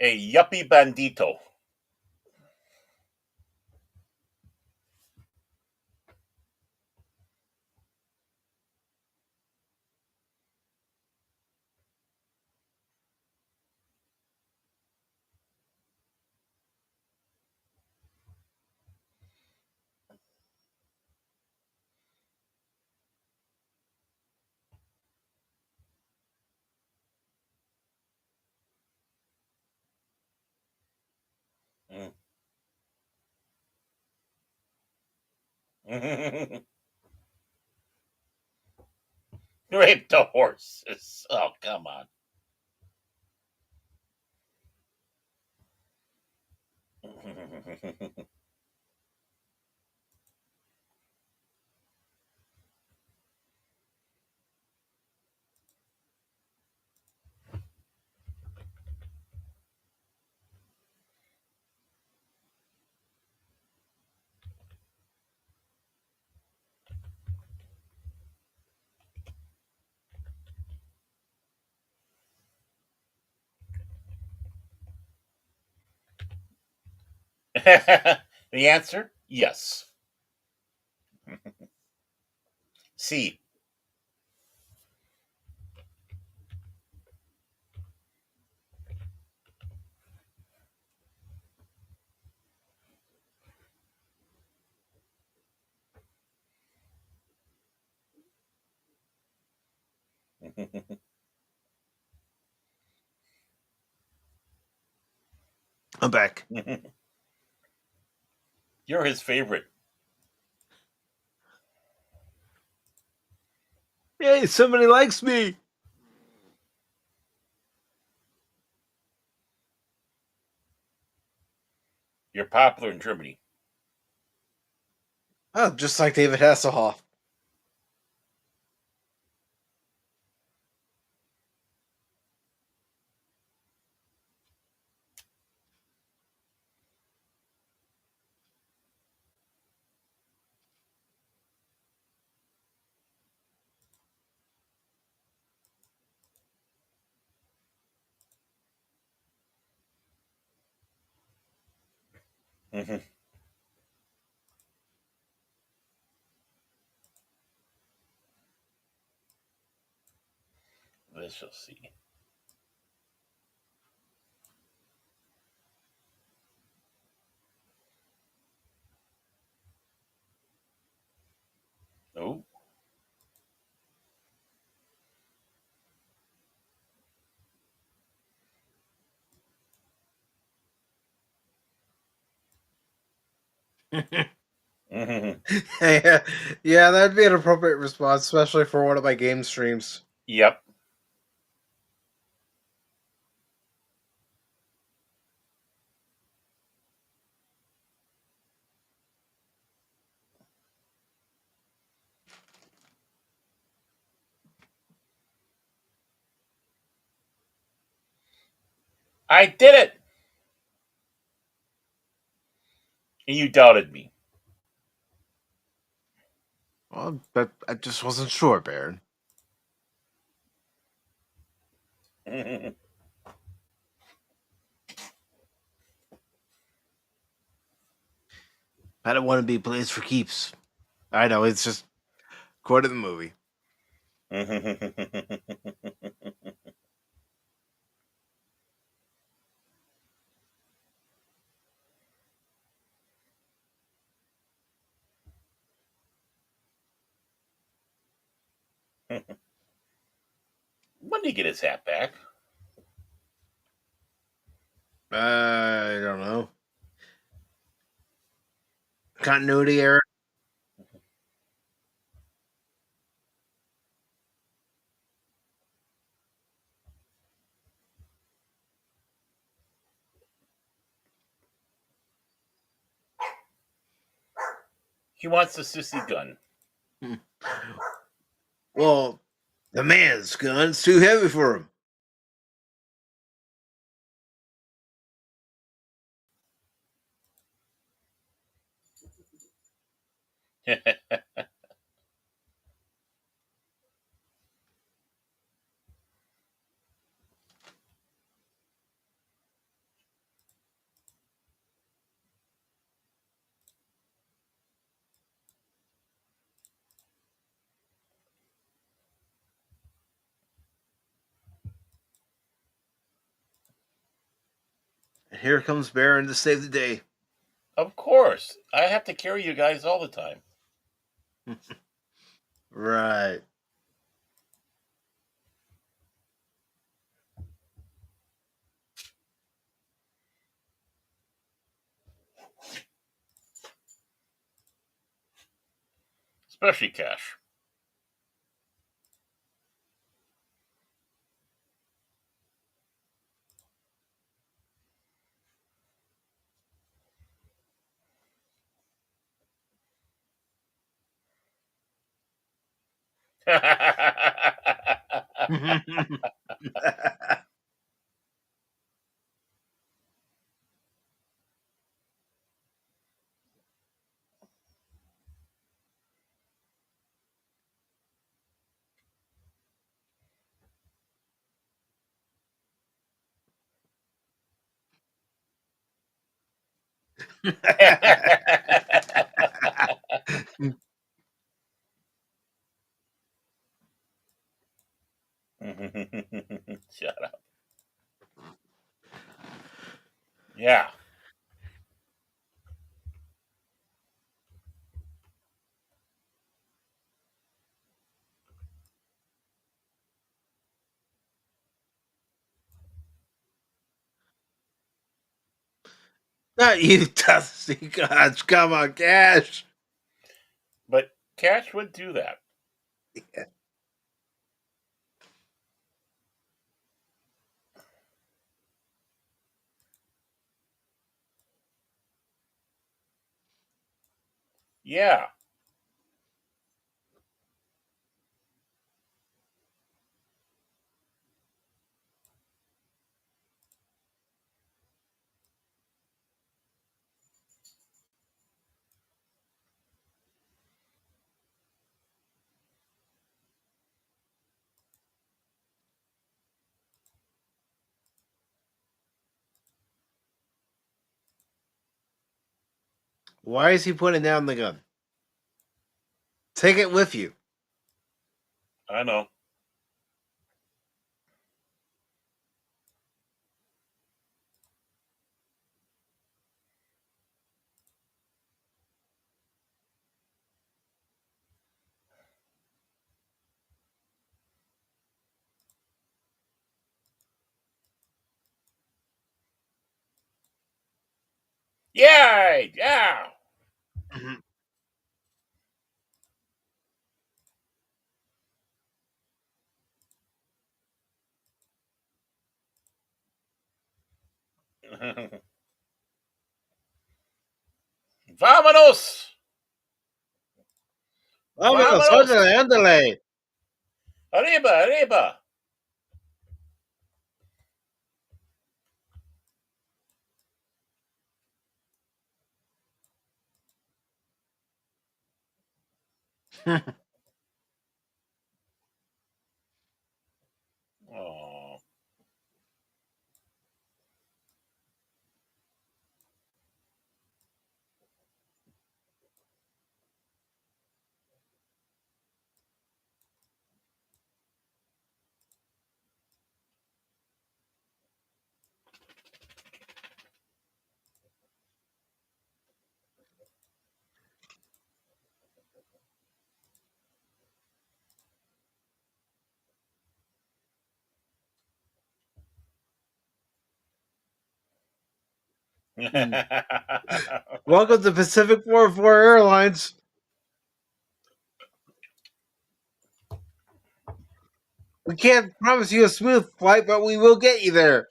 A yuppie bandito. Rape the horses. Oh, come on. The answer, yes. C. I'm back. You're his favorite. Hey, somebody likes me. You're popular in Germany. Oh, just like David Hasselhoff. We shall see. Oh. Yeah, that'd be an appropriate response, especially for one of my game streams. Yep. I did it. And you doubted me. Well, but I just wasn't sure, Baron. I I don't want to be plays for keeps. I know, it's just quote of the movie. When did he get his hat back? I don't know. Continuity error. He wants the sissy gun. Well, the man's gun's too heavy for him. Here comes Baron to save the day. Of course. I have to carry you guys all the time. Right. Especially Cash. Shut up. Yeah. Not you, Dusty. Gosh, come on, Cash. But Cash would do that. Yeah. Why is he putting down the gun? Take it with you. I know. Yeah. Yeah. Vámonos. Vámonos, Vámonos. ándale, ándale. Arriba. Arriba. Oh. Welcome to Pacific414 Airlines. We can't promise you a smooth flight, but we will get you there.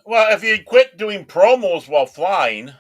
Well, if you quit doing promos while flying.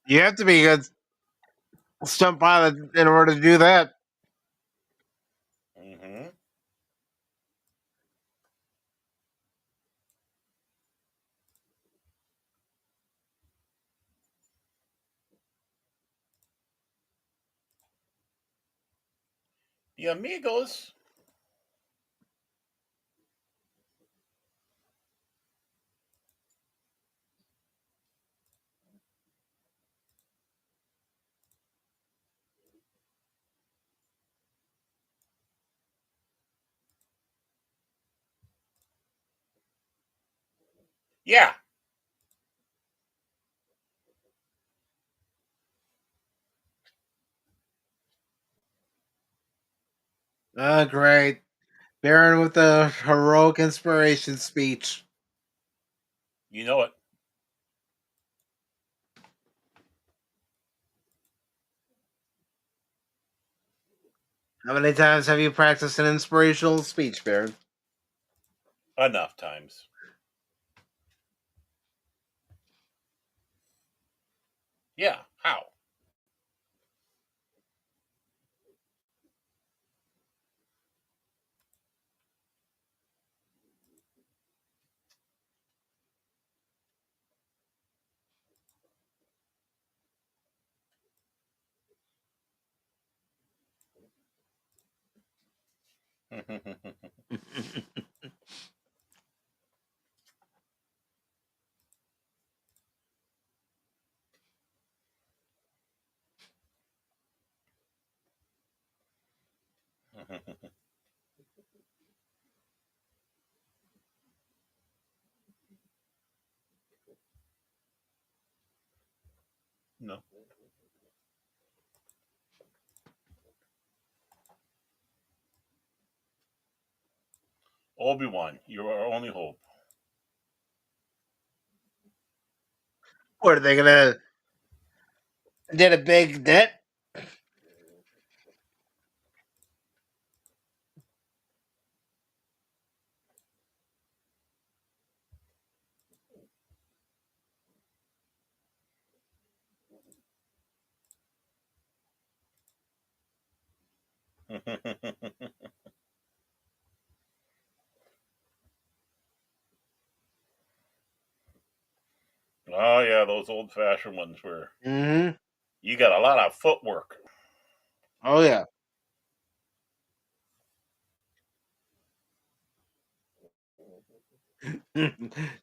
You have to be a good stunt pilot in order to do that. Mm-hmm. The Amigos. Yeah. Oh, great. Baron with the heroic inspiration speech. You know it. How many times have you practiced an inspirational speech, Baron? Enough times. Yeah. How? No. Obi-Wan, you're our only hope. What are they gonna did a big debt? Oh yeah, those old-fashioned ones where Mm-hmm. you got a lot of footwork. Oh yeah.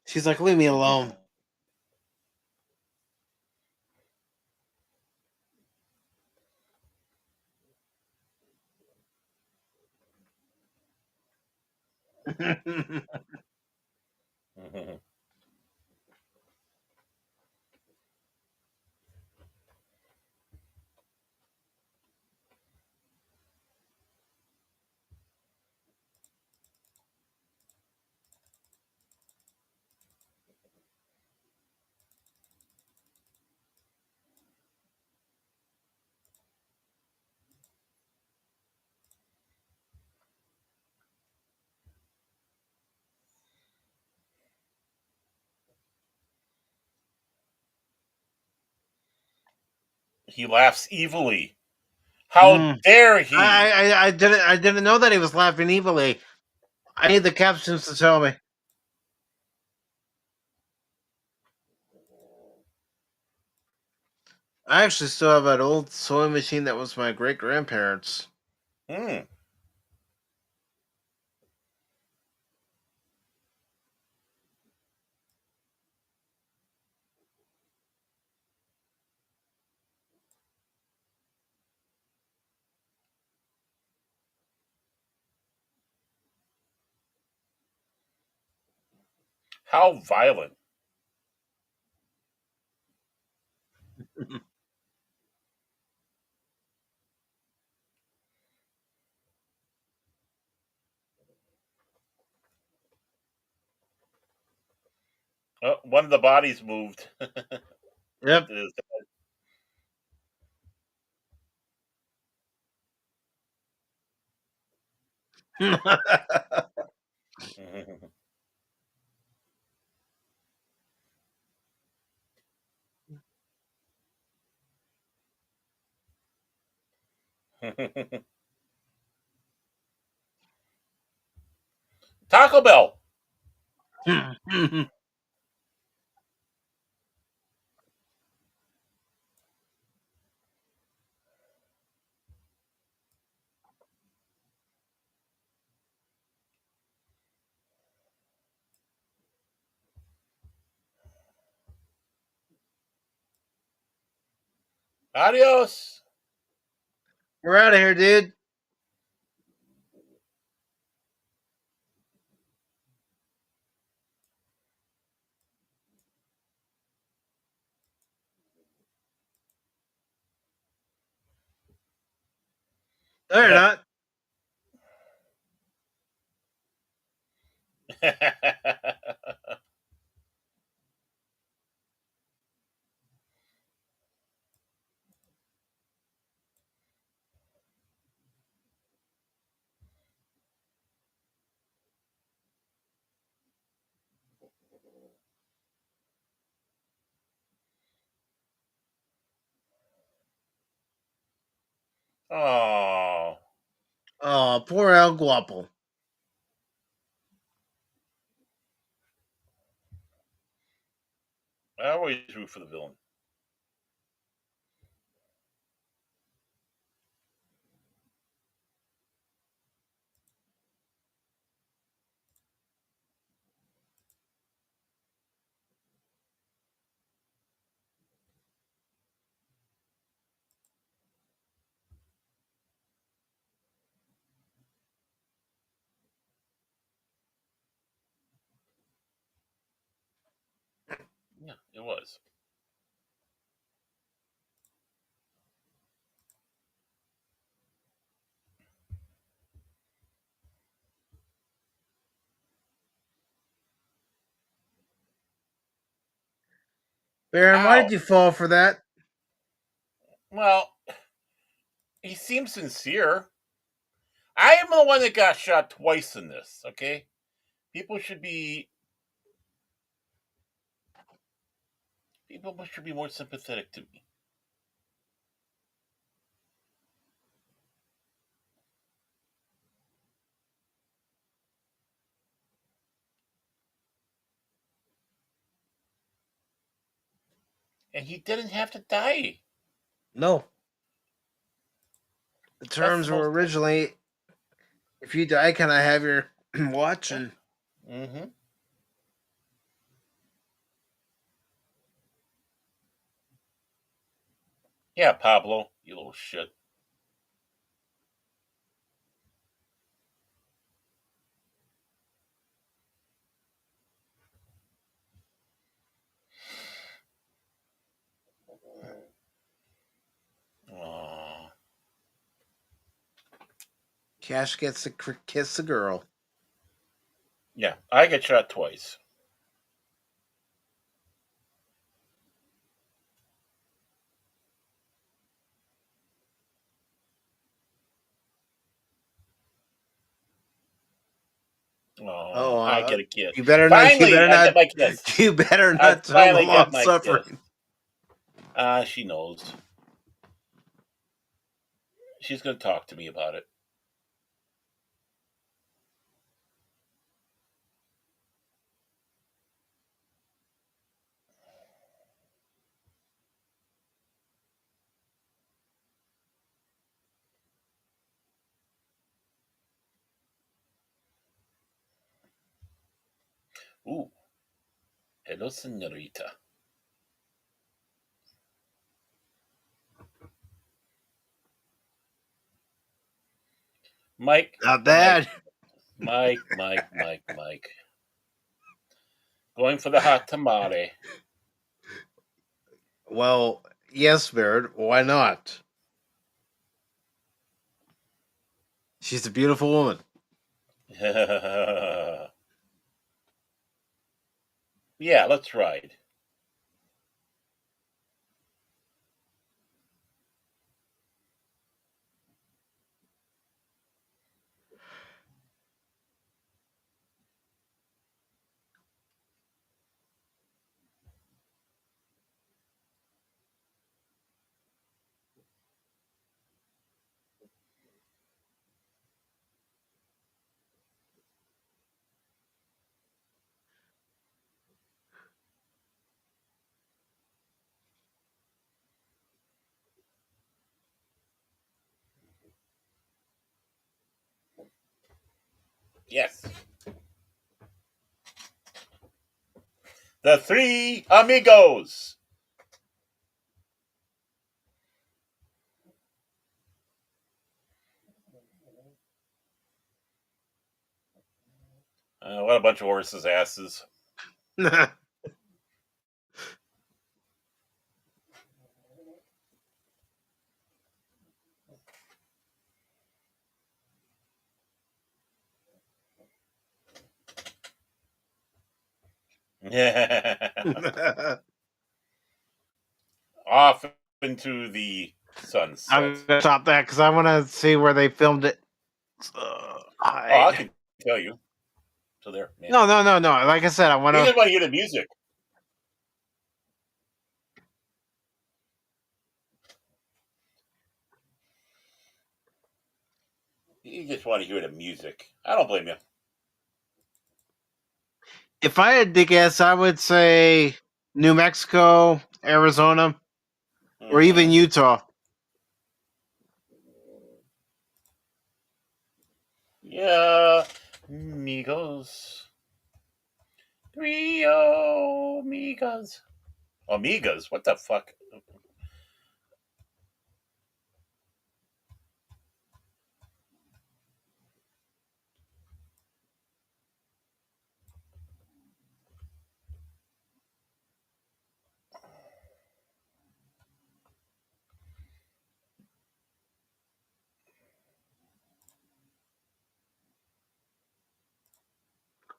She's like, leave me alone. He laughs evilly. How Mm. dare he? I didn't know that he was laughing evilly. I need the captions to tell me. I actually still have an old sewing machine that was my great grandparents'. Hmm. How violent. Oh, one of the bodies moved. Yep. Taco Bell. Adios. We're out of here, dude. No, you're not. Oh, Oh, poor El Guapo. I always root for the villain. Yeah, it was. Baron, why Ow. did you fall for that? Well, he seems sincere. I am the one that got shot twice in this. Okay, people should be more sympathetic to me. And he didn't have to die. No. The That's terms the were most. originally, if you die, can I have your watch? Yeah. And Mm-hmm. Yeah, Pablo, you little shit. Oh. Cash gets to kiss the girl. Yeah, I get shot twice. Oh, Oh, I get a kiss. you better not. You Finally, better I get not. my kiss. You better I not tell finally them get I'm my kiss. suffering. She knows. She's going to talk to me about it. Ooh, hello, senorita. Mike, Not Mike, bad. Mike. Going for the hot tamale. Well, yes, Baron. Why not? She's a beautiful woman. Yeah, let's ride. Yes. The Three Amigos. What a bunch of horses' asses. Off into the sunset. I'm gonna stop that because I want to see where they filmed it. I can tell you. So there. Man. No. Like I said, I want You to. just want to hear the music. You just want to hear the music. I don't blame you. If I had to guess, I would say New Mexico, Arizona, or even Utah. Yeah, amigos. Three amigas. Amigas? What the fuck?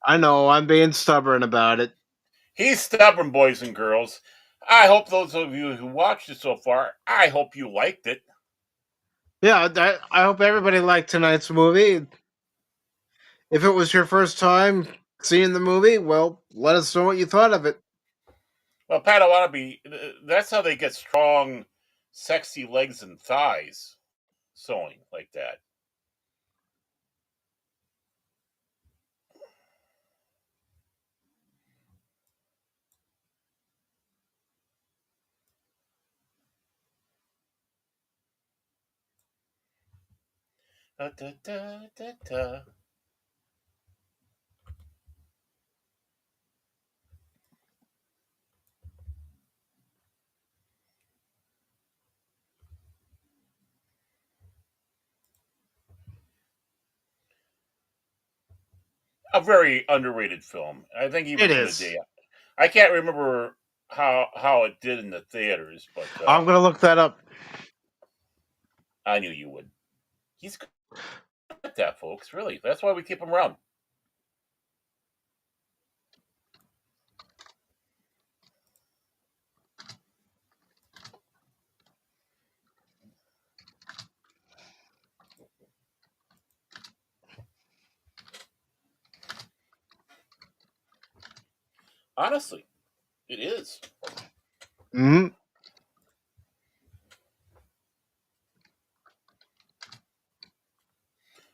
I know, I'm being stubborn about it. He's stubborn, boys and girls. I hope those of you who watched it so far, I hope you liked it. Yeah, I hope everybody liked tonight's movie. If it was your first time seeing the movie, well, let us know what you thought of it. Well, Padawan, that's how they get strong, sexy legs and thighs sewing like that. Da, da, da, da, da. A very underrated film. I think even It to the is. day, I can't remember how it did in the theaters, but I'm gonna look that up. I knew you would. He's good at that, folks. Really, that's why we keep him around. Honestly, it is. Hmm.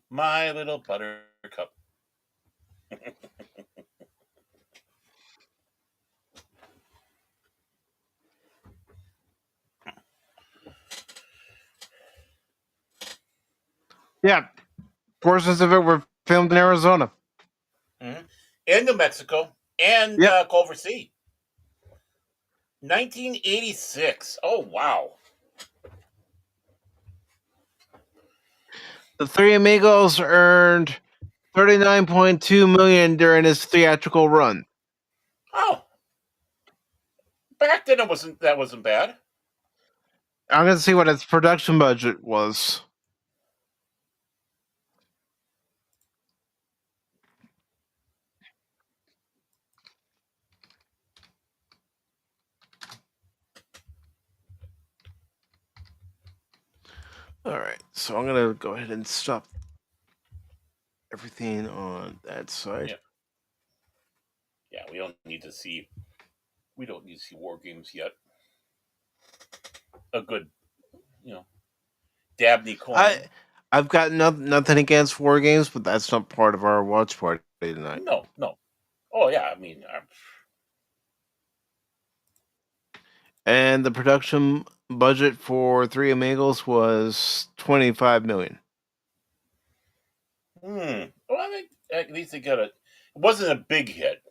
My Little Buttercup. Yeah, portions of it were filmed in Arizona. Mm-hmm. In New Mexico and Yep. Culver City. 1986. Oh, wow. The Three Amigos earned $39.2 million during its theatrical run. Oh, back then that wasn't bad. I'm gonna see what its production budget was. All right, so I'm gonna go ahead and stop everything on that side. Yeah, yeah. We don't need to see. We don't need to see War Games yet. A good, you know, Dabney I Coleman. I've got nothing against war games, but that's not part of our watch party tonight. No, no. Oh yeah, I mean, And the production budget for Three Amigos was 25 million. Well, I think at least they got a. It wasn't a big hit.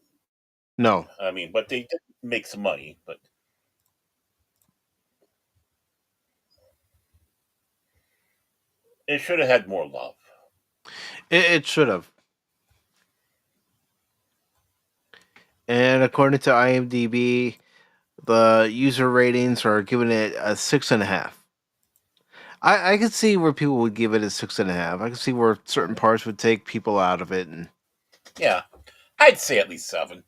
No, I mean, but they did make some money. But it should have had more love. it should have. And according to IMDb, the user ratings are giving it a 6.5. I could see where people would give it a 6.5. I could see where certain parts would take people out of it, and Yeah, I'd say at least seven,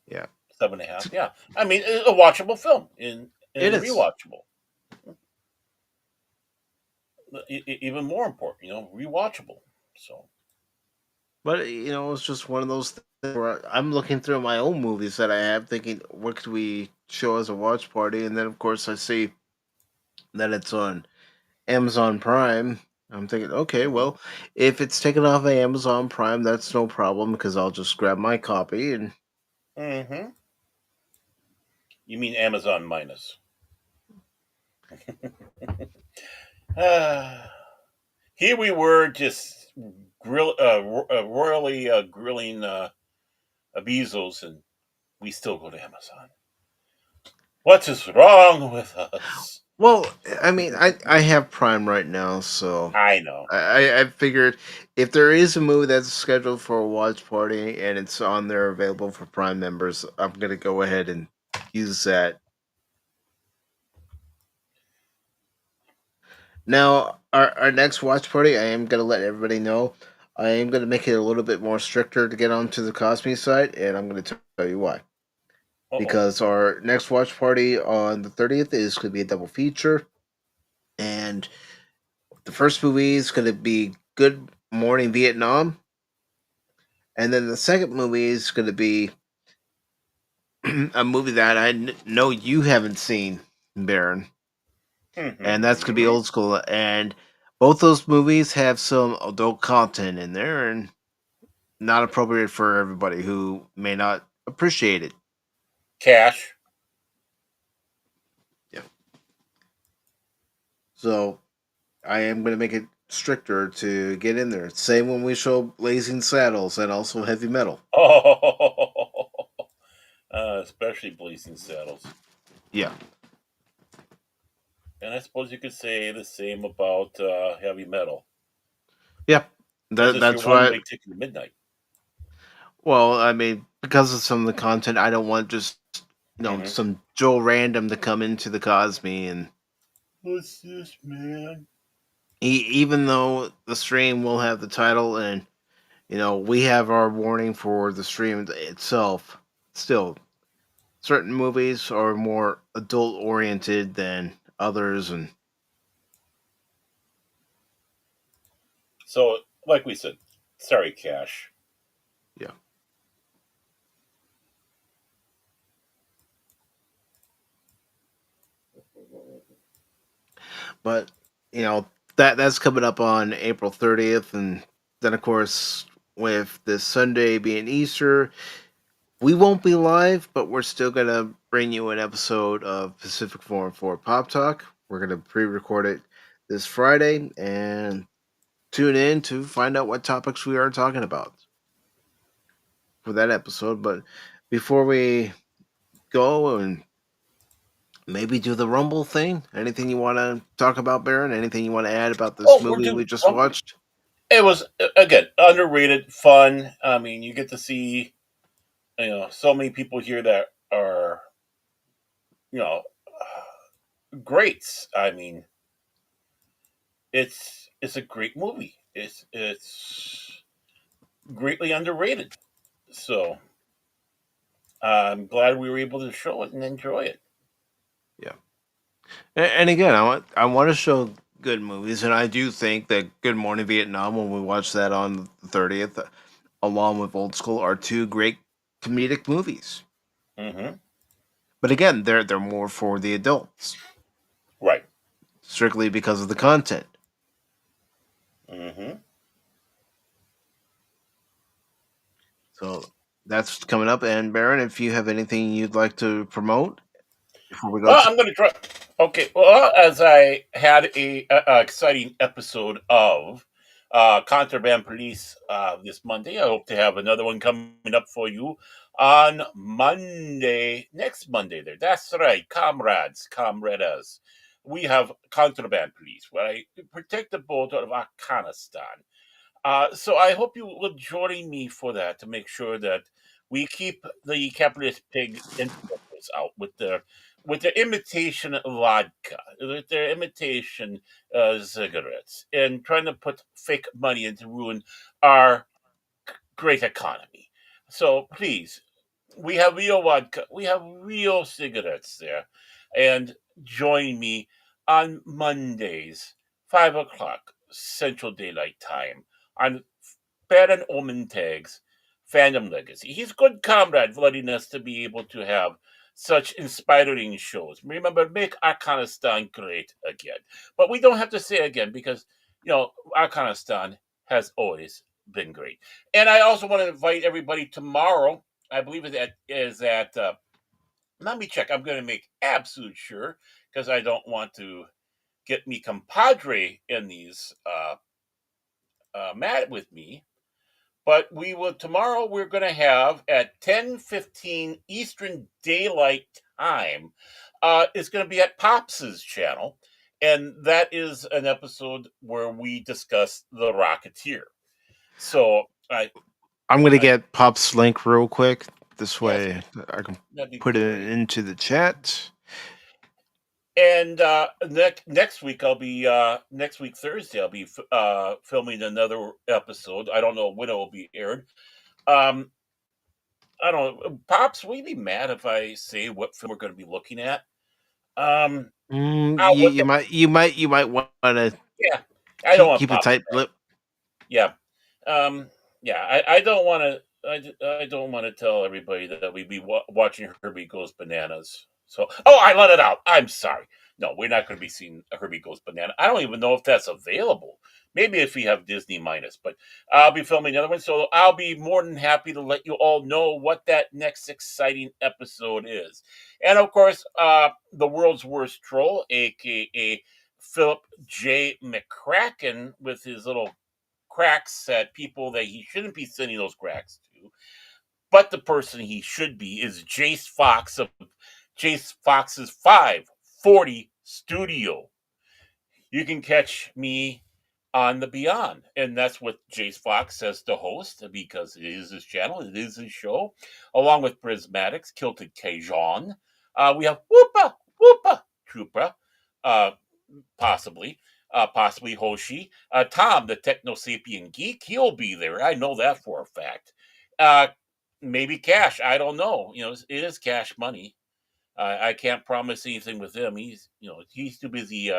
yeah, 7.5. Yeah, I mean, a watchable film it and is. rewatchable. Even more important, rewatchable. So, But it's just one of those things where I'm looking through my own movies that I have, thinking, what could we show as a watch party? And then, of course, I see that it's on Amazon Prime. I'm thinking, okay, hmm well, if it's taken off of Amazon Prime, that's no problem because I'll just grab my copy and hmm you mean Amazon minus? Here we were just royally grilling Abizos, and we still go to Amazon. What is wrong with us? well, I mean, I have Prime right now, so I know. I figured if there is a movie that's scheduled for a watch party and it's on there available for Prime members, I'm gonna go ahead and use that. Now, our next watch party, I am gonna let everybody know. I am gonna make it a little bit more stricter to get onto the Cosme site, and I'm gonna tell you why. Uh oh. Because our next watch party on the 30th is gonna be a double feature, and the first movie is gonna be Good Morning Vietnam, and then the second movie is gonna be a movie that know you haven't seen, Baron, and that's gonna be hmm old school. And both those movies have some adult content in there, and not appropriate for everybody who may not appreciate it. Cash. Yeah. So I am gonna make it stricter to get in there. Same when we show Blazing Saddles and also heavy metal. Oh, especially Blazing Saddles. Yeah. And I suppose you could say the same about heavy metal. Yeah. This is your That's one why. way ticket to midnight. Well, I mean, because of some of the content, I don't want just hmm some Joe Random to come into the Cosme, and What's this, man? even though the stream will have the title and we have our warning for the stream itself, still certain movies are more adult oriented than others, and So, like we said, sorry, Cash. yeah. But that's coming up on April 30th, and then of course with this Sunday being Easter, we won't be live, but we're still gonna bring you an episode of Pacific 414 Pop Talk. We're gonna pre-record it this Friday and tune in to find out what topics we are talking about for that episode. But before we go and maybe do the Rumble thing, anything you want to talk about, Baron? Anything you want to add about this Oh, we're movie we doing just Rumble. watched? It was again underrated, fun. I mean, you get to see so many people here that are you know greats. I mean, it's a great movie. It's greatly underrated. So I'm glad we were able to show it and enjoy it. Yeah. And again, I want to show good movies, and I do think that Good Morning Vietnam, when we watched that on the 30th, along with Old School, are two great comedic movies. Mm-hmm. But again, they're more for the adults, Right. strictly because of the content. Mm-hmm. So that's coming up. And Baron, if you have anything you'd like to promote before we go Well, to I'm going to try. Okay. Well, as I had a exciting episode of Contraband Police this Monday, I hope to have another one coming up for you on Monday, next Monday. There, that's right, comrades, comradas. We have Contraband Police, where I protect the border of Afghanistan. So I hope you will join me for that to make sure that we keep the capitalist pig influencers out with their imitation vodka, with their imitation cigarettes, and trying to put fake money in to ruin our great economy. So please, we have real vodka, we have real cigarettes there, and join me on Mondays, 5 o'clock Central Daylight Time on Baron Omentag's Fandom Legacy. He's good comrade for letting us to be able to have such inspiring shows. Remember, make Afghanistan great again. But we don't have to say again because, Afghanistan has always been great. And I also want to invite everybody tomorrow. I believe let me check. I'm going to make absolute sure because I don't want to get me compadre in these mad with me. But we will tomorrow. We're going to have at 10:15 Eastern Daylight Time. It's going to be at Pops's channel, and that is an episode where we discuss the Rocketeer. So I'm going to I get Pop's link real quick. This yes, way I can that'd be put it great. into the chat. And next week next week Thursday I'll be filming another episode. I don't know when it will be aired. Um, I don't know. Pops, will you be mad if I say what film we're going to be looking at? Um, what the, You might want to yeah, I don't want keep a Pops. tight lip. Yeah, um, yeah, I don't want to. I don't want to tell everybody that we be watching Herbie Goes Bananas. So, oh, I let it out. I'm sorry. No, we're not going to be seeing Herbie Goes Banana. I don't even know if that's available. Maybe if we have Disney minus, but I'll be filming another one, so I'll be more than happy to let you all know what that next exciting episode is. And of course, the world's worst troll, aka Philip J. McCracken, with his little cracks at people that he shouldn't be sending those cracks to. But the person he should be is Jace Fox of Jace Fox's 540 Studio. You can catch me on the Beyond, and that's what Jace Fox says to host because it is his channel, it is his show, along with Prismatics, Kilted Cajun. We have Whoopa Troopa, uh, possibly Hoshi. Tom, the Techno Sapien Geek, he'll be there. I know that for a fact. Uh, Maybe Cash. I don't know. It is Cash Money. I can't promise anything with him. He's too busy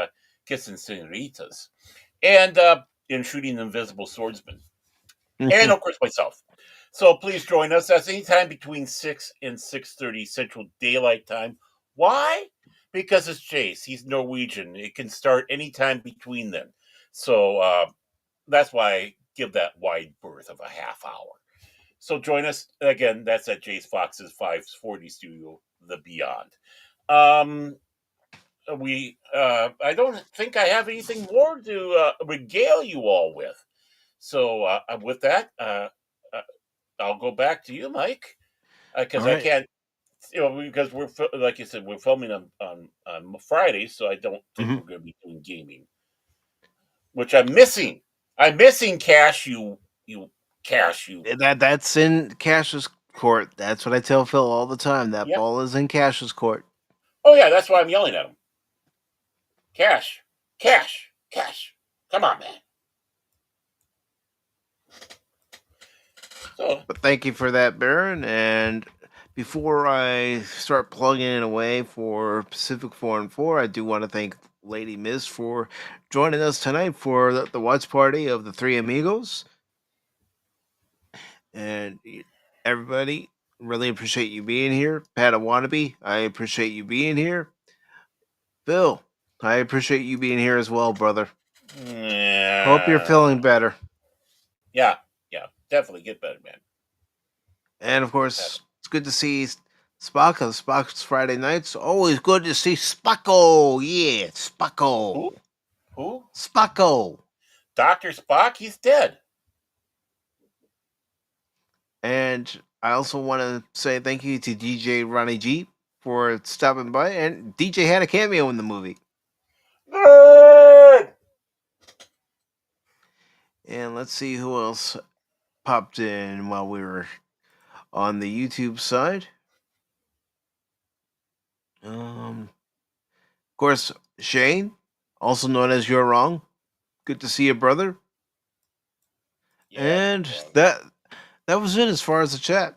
kissing senoritas and in shooting invisible swordsmen, and of course myself. So please join us. That's anytime between 6 and 6:30 Central Daylight Time. Why? Because it's Jace. He's Norwegian. It can start anytime between then. So that's why I give that wide berth of a half hour. So join us again. That's at Jace Fox's 540 Studio, The Beyond. Um, I don't think I have anything more to regale you all with. So with that, I'll go back to you, Mike, All because I right. can't, because like you said, we're filming on Friday, so I don't think Mm-hmm. we're going to be doing gaming, which I'm missing. I'm missing Cash. You Cash. You. That's in Cash's court. That's what I tell Phil all the time. That Yep. ball is in Cash's court. Oh yeah, that's why I'm yelling at him. Cash, Cash, Cash. Come on, man. So But thank you for that, Baron. And before I start plugging it away for Pacific 4 and 4, I do want to thank Lady Miss, for joining us tonight for the watch party of the three Amigos. And everybody, really appreciate you being here. Pat Wannabe, I appreciate you being here. Bill, I appreciate you being here as well, brother. Hope you're feeling better. Yeah, definitely get better, man. And of course, it's good to see Spock on Spock's Friday nights. Always good to see Spocko. Yeah, Spocko. Who? Spocko. Dr. Spock? He's dead. And I also want to say thank you to DJ Ronnie G for stopping by. And DJ had a cameo in the movie. Good. And let's see who else popped in while we were on the YouTube side. Of course, Shane, also known as You're Wrong. Good to see you, brother. Yeah, and that was it as far as the chat.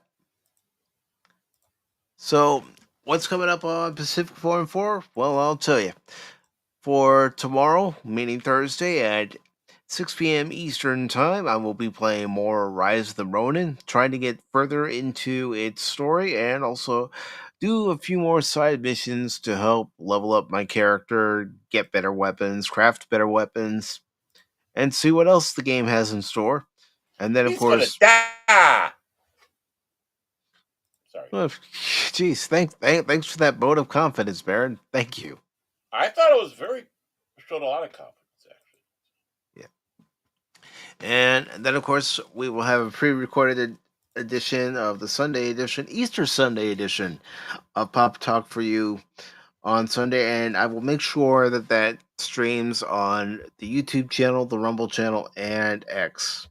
So, what's coming up on Pacific414? Well, I'll tell you. For tomorrow, meaning Thursday at 6 p.m. Eastern Time, I will be playing more Rise of the Ronin, trying to get further into its story and also do a few more side missions to help level up my character, get better weapons, craft better weapons, and see what else the game has in store. And then, of course, sorry. Well, geez, thanks for that vote of confidence, Baron. Thank you. I thought it was showed a lot of confidence, actually. Yeah. And then, of course, we will have a pre-recorded edition of the Sunday edition, Easter Sunday edition of Pop Talk for you on Sunday, and I will make sure that streams on the YouTube channel, the Rumble channel, and X.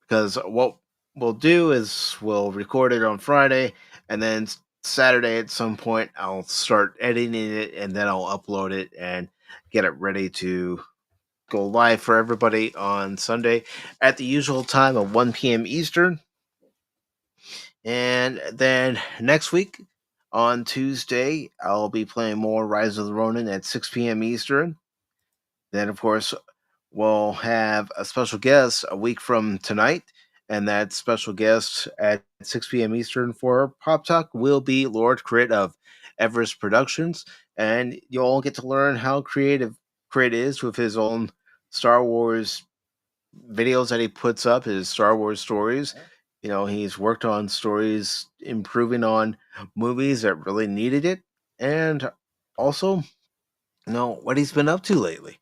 Because what we'll do is we'll record it on Friday, and then Saturday at some point I'll start editing it, and then I'll upload it and get it ready to go live for everybody on Sunday at the usual time of 1 p.m. Eastern. And then next week on Tuesday, I'll be playing more Rise of the Ronin at 6 p.m. Eastern. Then, of course, we'll have a special guest a week from tonight, and that special guest at 6 p.m. Eastern for Pop Talk will be Lord Crit of Everest Productions, and you'll all get to learn how creative Crit is with his own Star Wars videos that he puts up, his Star Wars stories. You know, he's worked on stories improving on movies that really needed it, and also, you know, what he's been up to lately.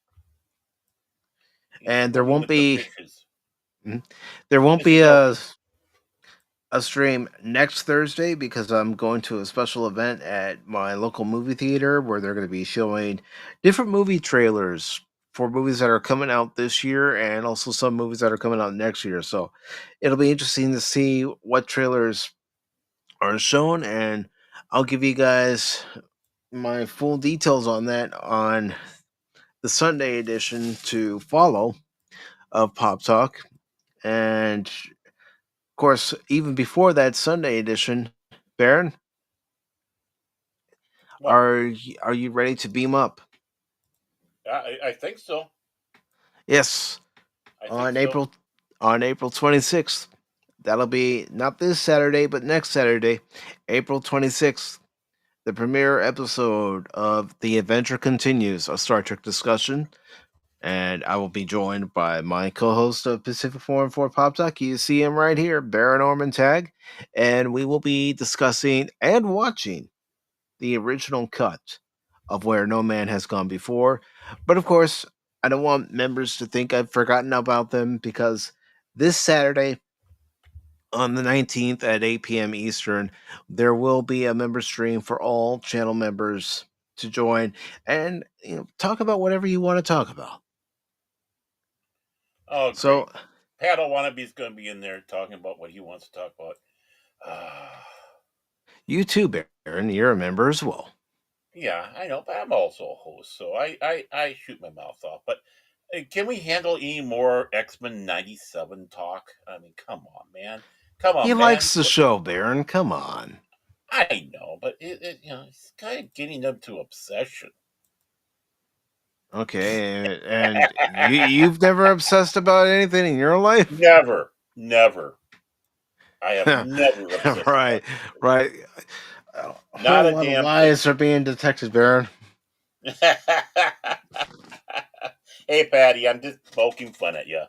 And there won't be a stream next Thursday because I'm going to a special event at my local movie theater where they're going to be showing different movie trailers for movies that are coming out this year and also some movies that are coming out next year. So it'll be interesting to see what trailers are shown, and I'll give you guys my full details on that on the Sunday edition to follow of Pop Talk. And of course, even before that Sunday edition, Baron, are you ready to beam up? I think so. Yes. On April 26th. That'll be not this Saturday, but next Saturday, April 26th. The premiere episode of The Adventure Continues, a Star Trek discussion. And I will be joined by my co-host of Pacific414 Pop Talk. You see him right here, Baron Orman Tag. And we will be discussing and watching the original cut of Where No Man Has Gone Before. But of course, I don't want members to think I've forgotten about them because this Saturday on the 19th at 8 p.m. Eastern, there will be a member stream for all channel members to join and talk about whatever you want to talk about. Oh, so great. Pat Wannabe's going to be in there talking about what he wants to talk about. You too, Baron. You're a member as well. Yeah, I know, but I'm also a host, so I shoot my mouth off. But can we handle any more X-Men 97 talk? I mean, come on, man. Come on, He likes the show, Baron. Come on. I know, but it's kind of getting them to obsession. Okay, and you've never obsessed about anything in your life? Never. I have never obsessed about Right, right. A not whole a lot of damn thing. lies are being detected, Baron. Hey, Patty, I'm just poking fun at you.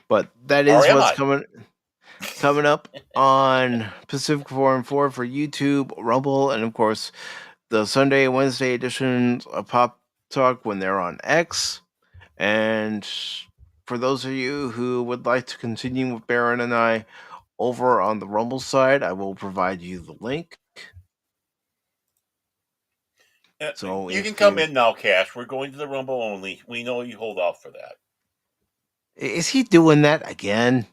But that Or is am what's I? coming up on Pacific414 for YouTube, Rumble, and of course the Sunday and Wednesday editions of Pop Talk when they're on X. And for those of you who would like to continue with Baron and I over on the Rumble side, I will provide you the link. So You can if come you in now, Cash. We're going to the Rumble only. We know you hold off for that. is he doing that again?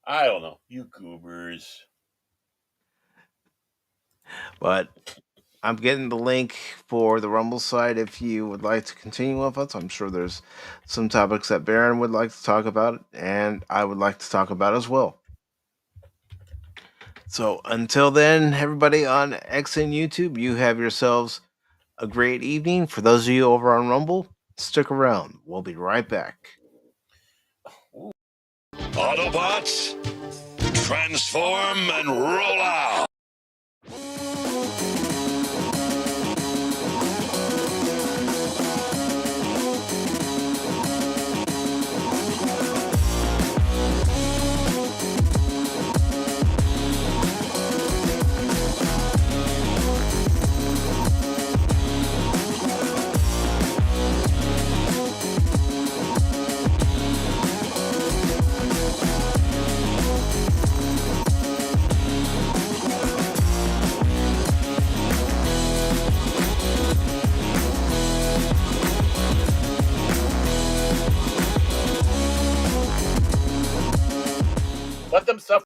I don't know. You goobers. But I'm getting the link for the Rumble side if you would like to continue with us. I'm sure there's some topics that Baron would like to talk about and I would like to talk about as well. So until then, everybody on X and YouTube, you have yourselves a great evening. For those of you over on Rumble, stick around. We'll be right back. Autobots, transform and roll out!